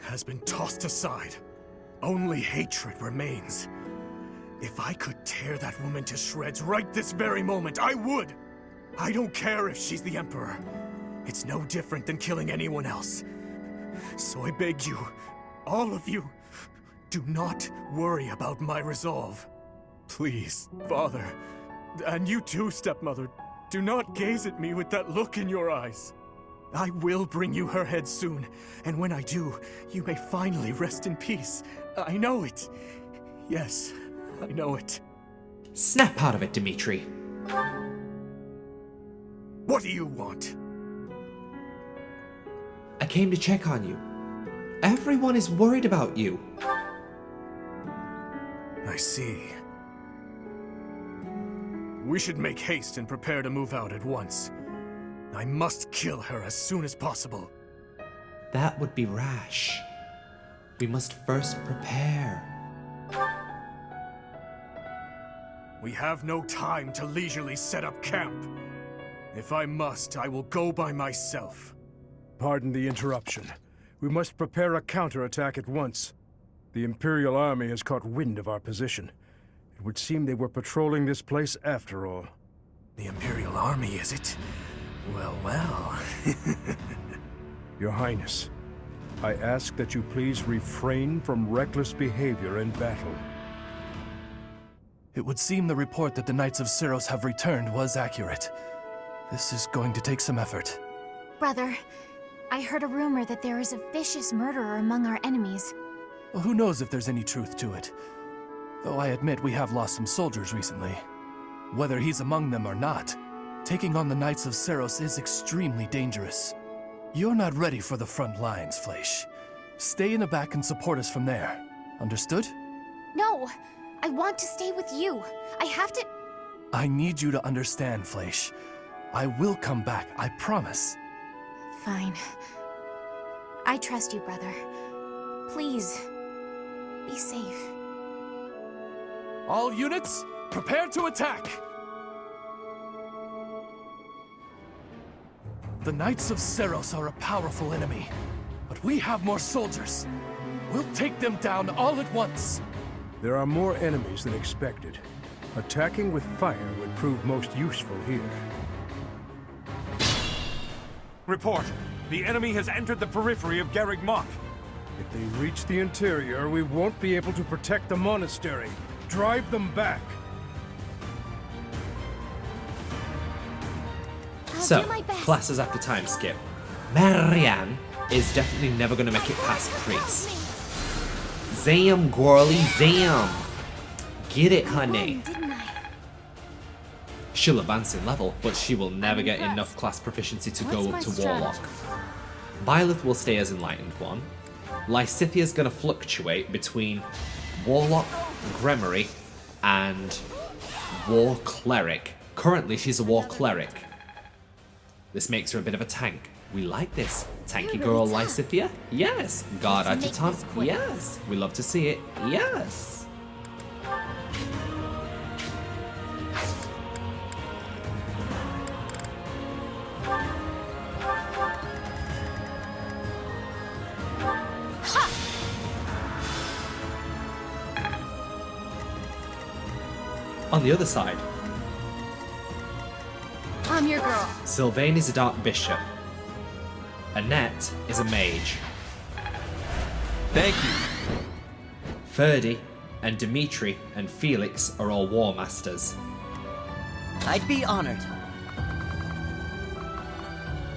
has been tossed aside. Only hatred remains. If I could tear that woman to shreds right this very moment, I would! I don't care if she's the Emperor. It's no different than killing anyone else. So I beg you, all of you, do not worry about my resolve. Please, Father, and you too, stepmother, do not gaze at me with that look in your eyes. I will bring you her head soon, and when I do, you may finally rest in peace. I know it. Yes, I know it. Snap out of it, Dimitri. What do you want? I came to check on you. Everyone is worried about you. I see. We should make haste and prepare to move out at once. I must kill her as soon as possible. That would be rash. We must first prepare. We have no time to leisurely set up camp. If I must, I will go by myself. Pardon the interruption. We must prepare a counterattack at once. The Imperial Army has caught wind of our position. It would seem they were patrolling this place after all. The Imperial Army, is it? Well, well. Your Highness, I ask that you please refrain from reckless behavior in battle. It would seem the report that the Knights of Syros have returned was accurate. This is going to take some effort. Brother, I heard a rumor that there is a vicious murderer among our enemies. Well, who knows if there's any truth to it? Though I admit we have lost some soldiers recently. Whether he's among them or not, taking on the Knights of Syros is extremely dangerous. You're not ready for the front lines, Fleisch. Stay in the back and support us from there. Understood? No, I want to stay with you. I have to... I need you to understand, Fleisch. I will come back, I promise. Fine. I trust you, brother. Please, be safe. All units, prepare to attack! The Knights of Seiros are a powerful enemy, but we have more soldiers. We'll take them down all at once. There are more enemies than expected. Attacking with fire would prove most useful here. Report. The enemy has entered the periphery of Garreg Mach. If they reach the interior, we won't be able to protect the monastery. Drive them back. So, classes after Timeskip. Marianne is definitely never going to make it past Priest. Zam, Gorley, zam! Get it, honey. She'll advance in level, but she will never get enough class proficiency to go up to Warlock. Byleth will stay as Enlightened One. Lysithia's going to fluctuate between Warlock, Gremory, and War Cleric. Currently, she's a War Cleric. This makes her a bit of a tank. We like this. Tanky girl Lysithia? Yes. Guard Adjutant? Yes. We love to see it. Yes. On the other side, I'm your girl. Sylvain is a Dark Bishop. Annette is a mage. Thank you. Ferdy and Dimitri and Felix are all War Masters. I'd be honored.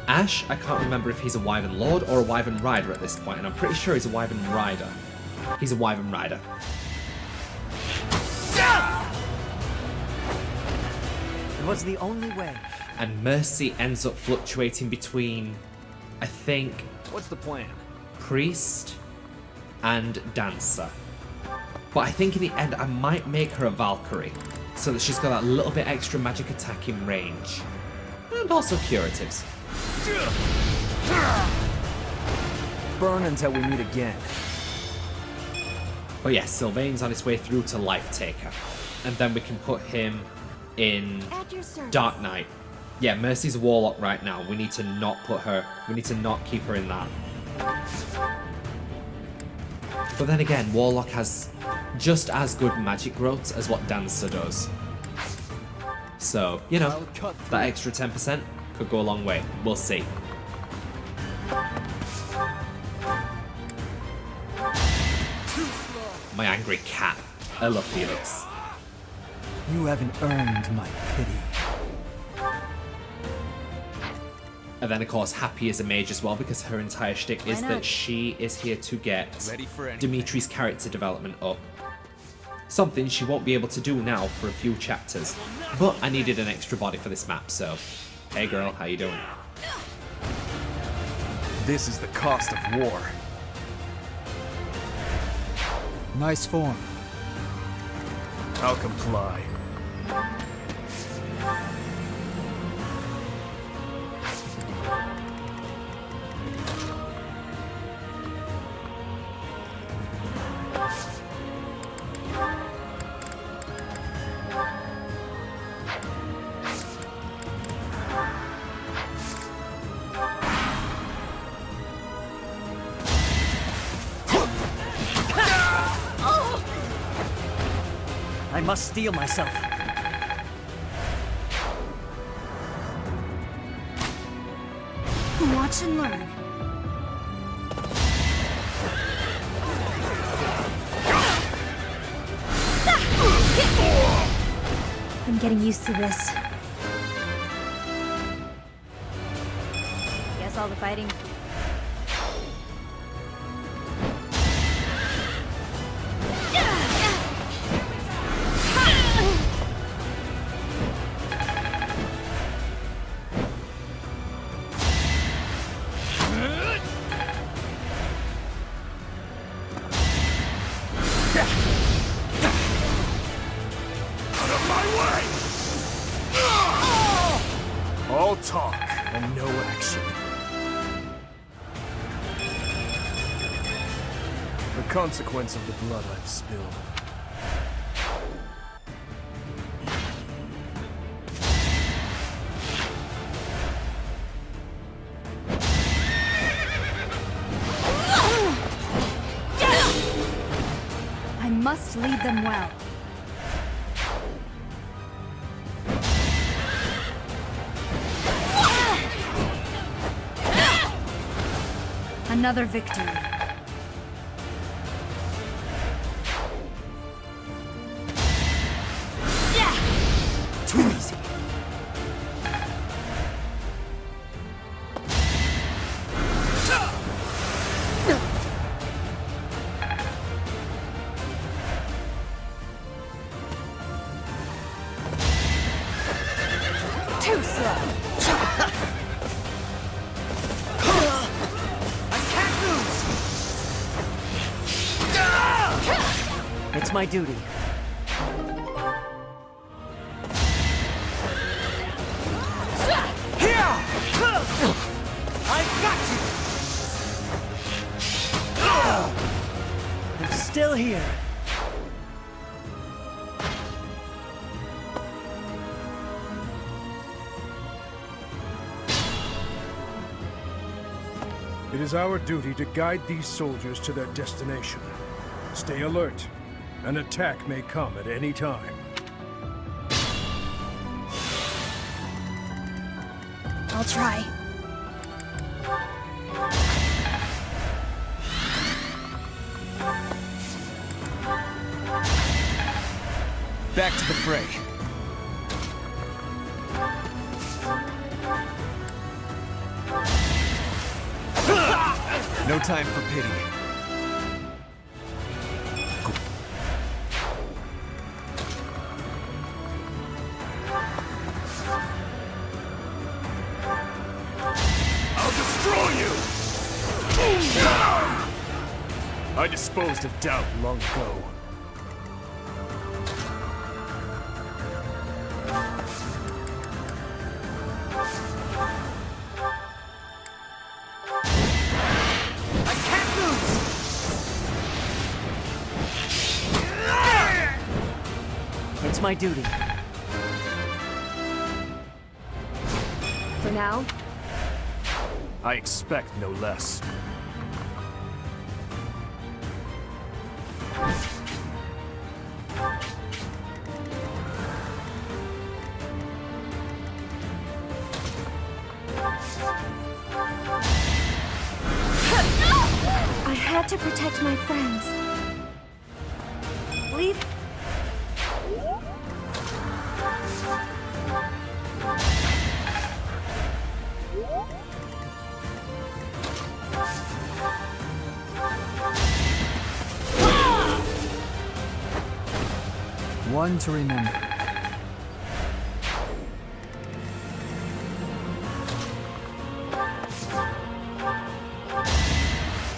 Ash, I can't remember if he's a Wyvern Lord or a Wyvern Rider at this point, and I'm pretty sure he's a Wyvern Rider. He's a Wyvern Rider. It was the only way. And Mercy ends up fluctuating between, I think, What's the plan? Priest and Dancer. But I think in the end I might make her a Valkyrie, so that she's got that little bit extra magic attack in range. And also curatives. Burn until we meet again. But yes, Sylvain's on his way through to Life Taker. And then we can put him in Dark Knight. Yeah, Mercy's a Warlock right now. We need to not put her, we need to not keep her in that. But then again, Warlock has just as good magic growth as what Dancer does. So, you know, that extra 10% could go a long way. We'll see. My angry cat. I love Felix. You haven't earned my pity. And then, of course, Happy is a mage as well, because her entire shtick is that she is here to get Dimitri's character development up. Something she won't be able to do now for a few chapters. But I needed an extra body for this map, so... Hey girl, how you doing? This is the cost of war. Nice form. I'll comply. I must steel myself. Watch and learn. I'm getting used to this. Guess all the fighting. All talk and no action. The consequence of the blood I've spilled. must lead them well. Another victory. Too easy. Too slow. It's my duty. Here! I've got you! I'm still here. It is our duty to guide these soldiers to their destination. Stay alert. An attack may come at any time. I'll try. Back to the fray. No time for pity. I disposed of doubt long ago. I can't lose! It's my duty. For now, I expect no less. I had to protect my friends. Leave. One to remember.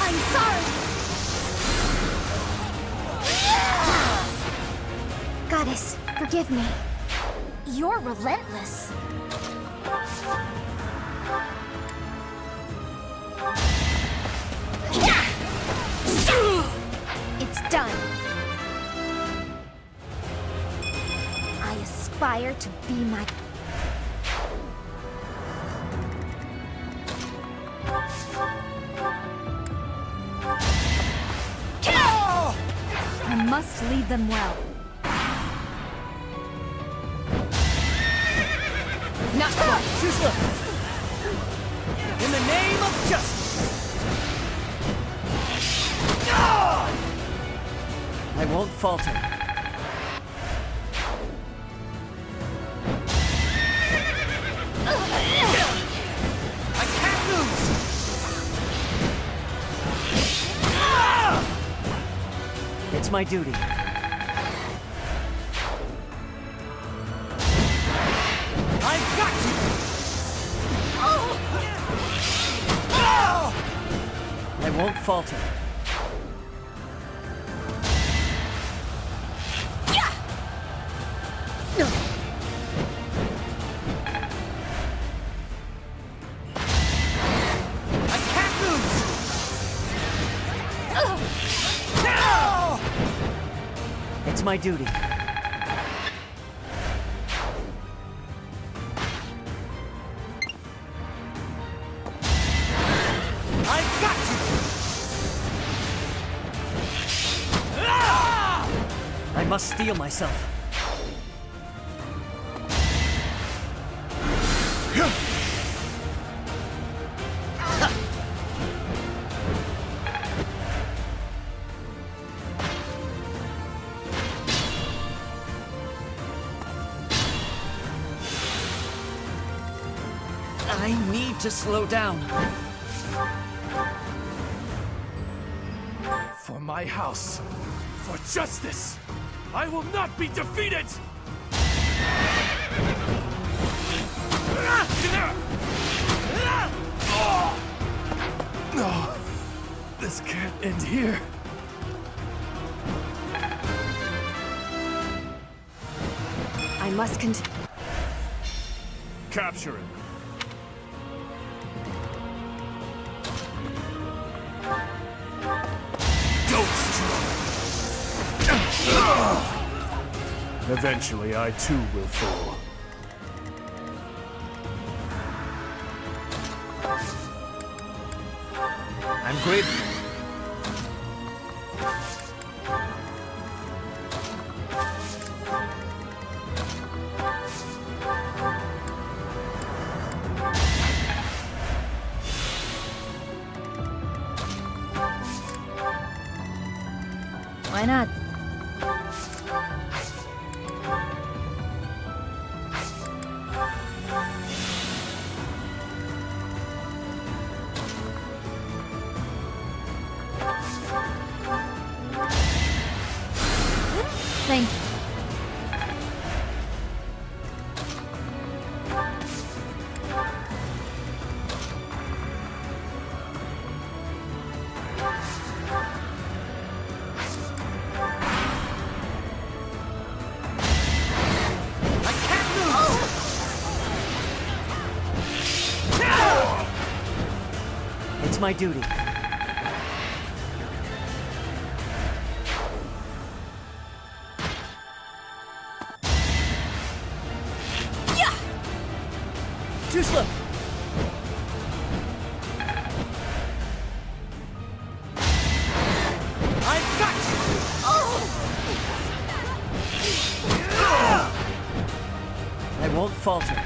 I'm sorry! Goddess, forgive me. You're relentless. It's done. I aspire to be my... I must lead them well. Not quite. Too slow. In the name of justice. I won't falter. I can't lose. It's my duty. I've got you! I won't falter. I can't lose! It's my duty. I've got you! I must steel myself. I need to slow down. For my house, for justice, I will not be defeated! No, this can't end here. I must Capture him. Eventually, I too will fall. I'm grateful. Why not? Thank you. It's my duty. Too slow. I've got you. I won't falter.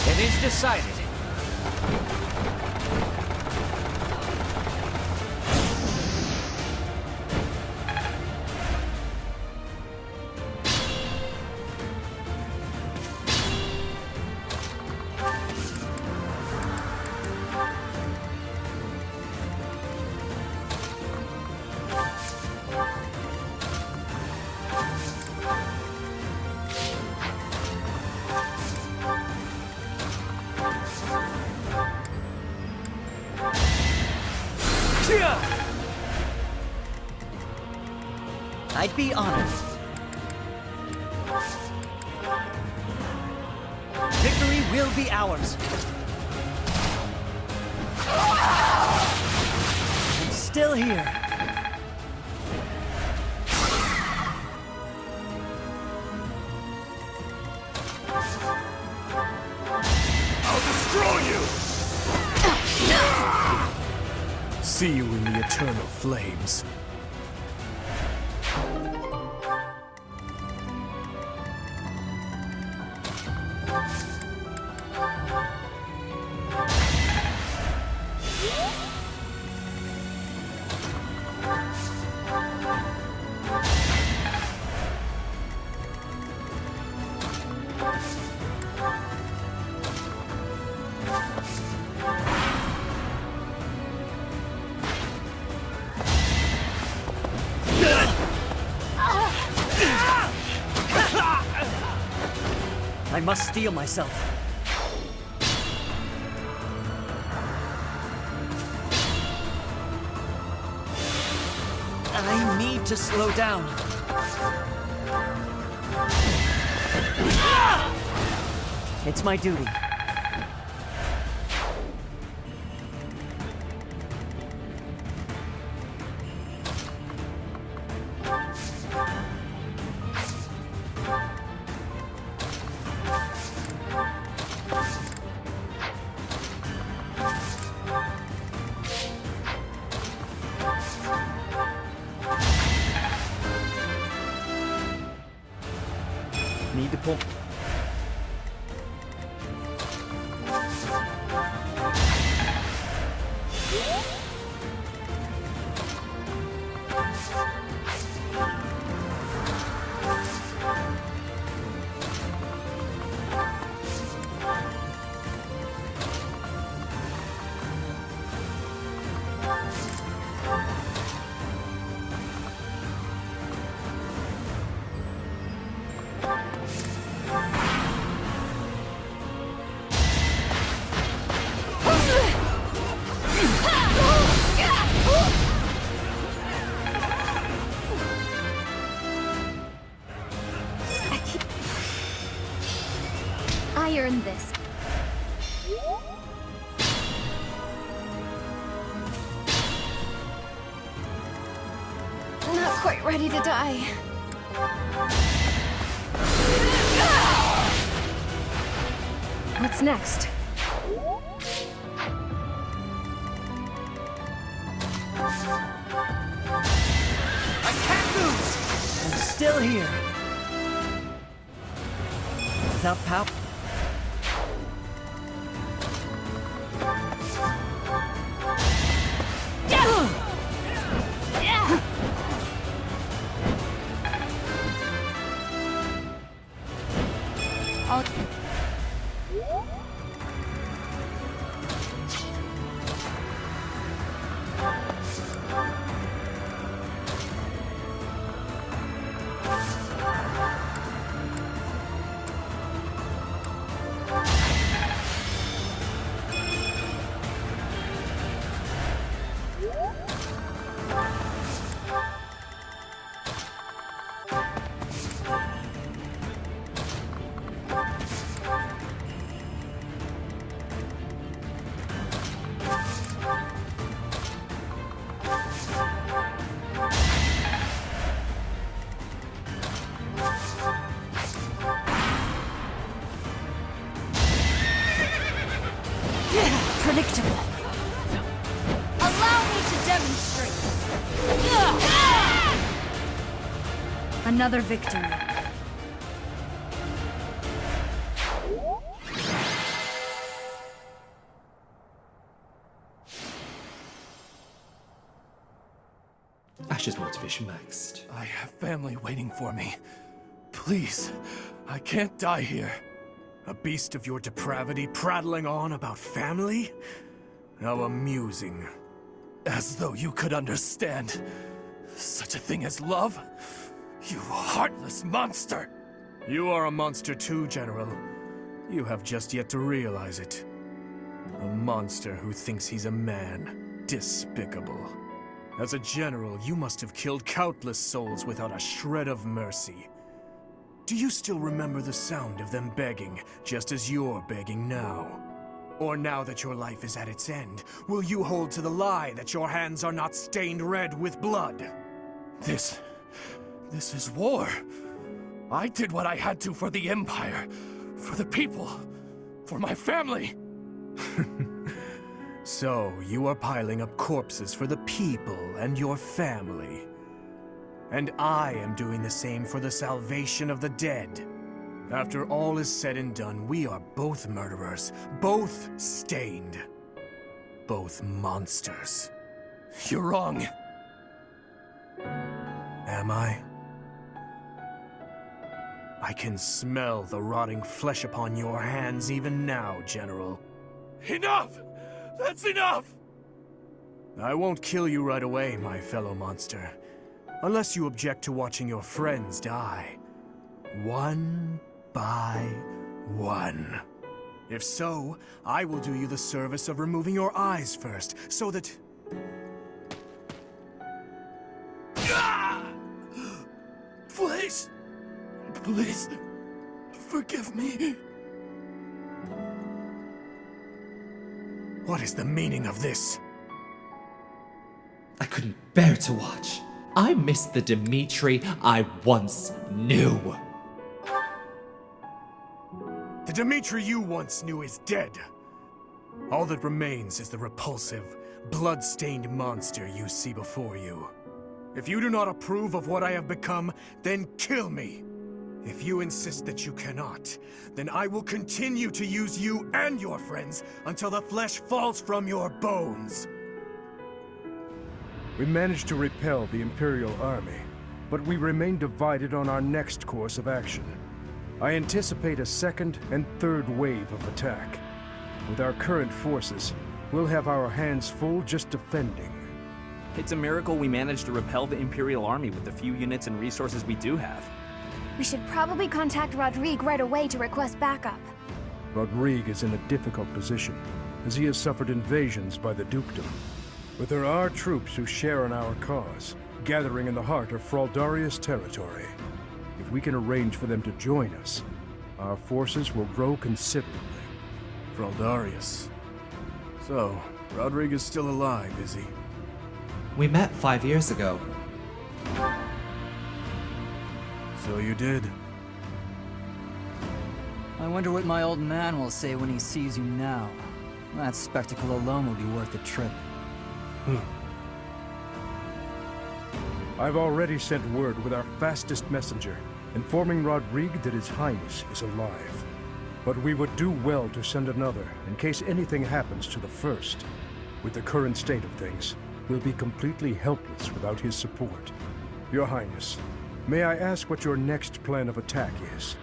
It is decided. I'd be honored. Victory will be ours. I'm still here. I'll destroy you! See you in the eternal flames. I must steel myself. I need to slow down. It's my duty. need to pull... I earned this. Not quite ready to die. What's next? I can't lose! I'm still here. Without power... Predictable. Allow me to demonstrate. Another victory. Ash's motivation maxed. I have family waiting for me. Please, I can't die here. A beast of your depravity prattling on about family? How amusing. As though you could understand such a thing as love? You heartless monster! You are a monster too, General. You have just yet to realize it. A monster who thinks he's a man. Despicable. As a general, you must have killed countless souls without a shred of mercy. Do you still remember the sound of them begging, just as you're begging now? Or now that your life is at its end, will you hold to the lie that your hands are not stained red with blood? This is war. I did what I had to for the Empire, for the people, for my family. So, you are piling up corpses for the people and your family. And I am doing the same for the salvation of the dead. After all is said and done, we are both murderers, both stained, both monsters. You're wrong. Am I? I can smell the rotting flesh upon your hands even now, General. Enough! That's enough! I won't kill you right away, my fellow monster. Unless you object to watching your friends die. One by one. If so, I will do you the service of removing your eyes first, so that... Please! Please, forgive me. What is the meaning of this? I couldn't bear to watch. I missed the Dimitri I once knew. The Dimitri you once knew is dead. All that remains is the repulsive, blood-stained monster you see before you. If you do not approve of what I have become, then kill me. If you insist that you cannot, then I will continue to use you and your friends until the flesh falls from your bones. We managed to repel the Imperial army, but we remain divided on our next course of action. I anticipate a second and third wave of attack. With our current forces, we'll have our hands full just defending. It's a miracle we managed to repel the Imperial army with the few units and resources we do have. We should probably contact Rodrigue right away to request backup. Rodrigue is in a difficult position, as he has suffered invasions by the Dukedom. But there are troops who share in our cause, gathering in the heart of Fraldarius territory. If we can arrange for them to join us, our forces will grow considerably. Fraldarius. So, Rodrigue is still alive, is he? We met 5 years ago. So you did. I wonder what my old man will say when he sees you now. That spectacle alone will be worth the trip. I've already sent word with our fastest messenger, informing Rodrigue that His Highness is alive. But we would do well to send another, in case anything happens to the first. With the current state of things, we'll be completely helpless without his support. Your Highness, may I ask what your next plan of attack is?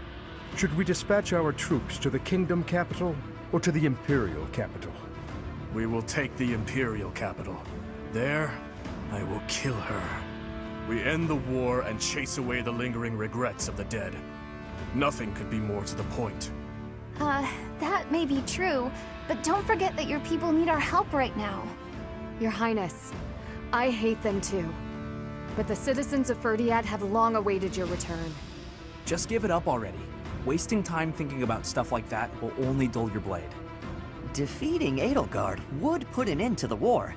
Should we dispatch our troops to the Kingdom capital, or to the Imperial capital? We will take the Imperial capital. There, I will kill her. We end the war and chase away the lingering regrets of the dead. Nothing could be more to the point. That may be true, but don't forget that your people need our help right now. Your Highness, I hate them too. But the citizens of Faerghus have long awaited your return. Just give it up already. Wasting time thinking about stuff like that will only dull your blade. Defeating Edelgard would put an end to the war.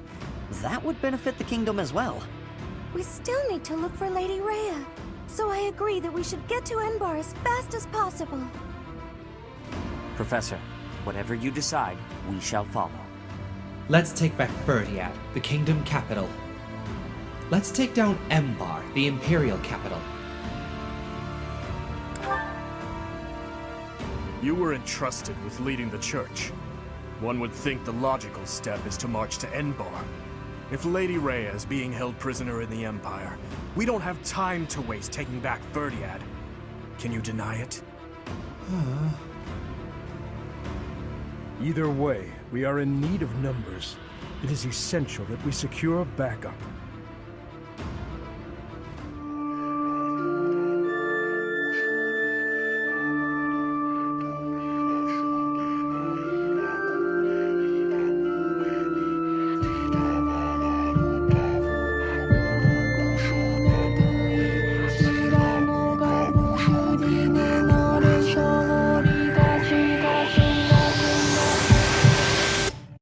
That would benefit the kingdom as well. We still need to look for Lady Rhea, so I agree that we should get to Enbar as fast as possible. Professor, whatever you decide, we shall follow. Let's take back Faerghus, the kingdom capital. Let's take down Embar, the imperial capital. You were entrusted with leading the church. One would think the logical step is to march to Enbar. If Lady Rhea is being held prisoner in the Empire, we don't have time to waste taking back Faerghus. Can you deny it? Either way, we are in need of numbers. It is essential that we secure backup.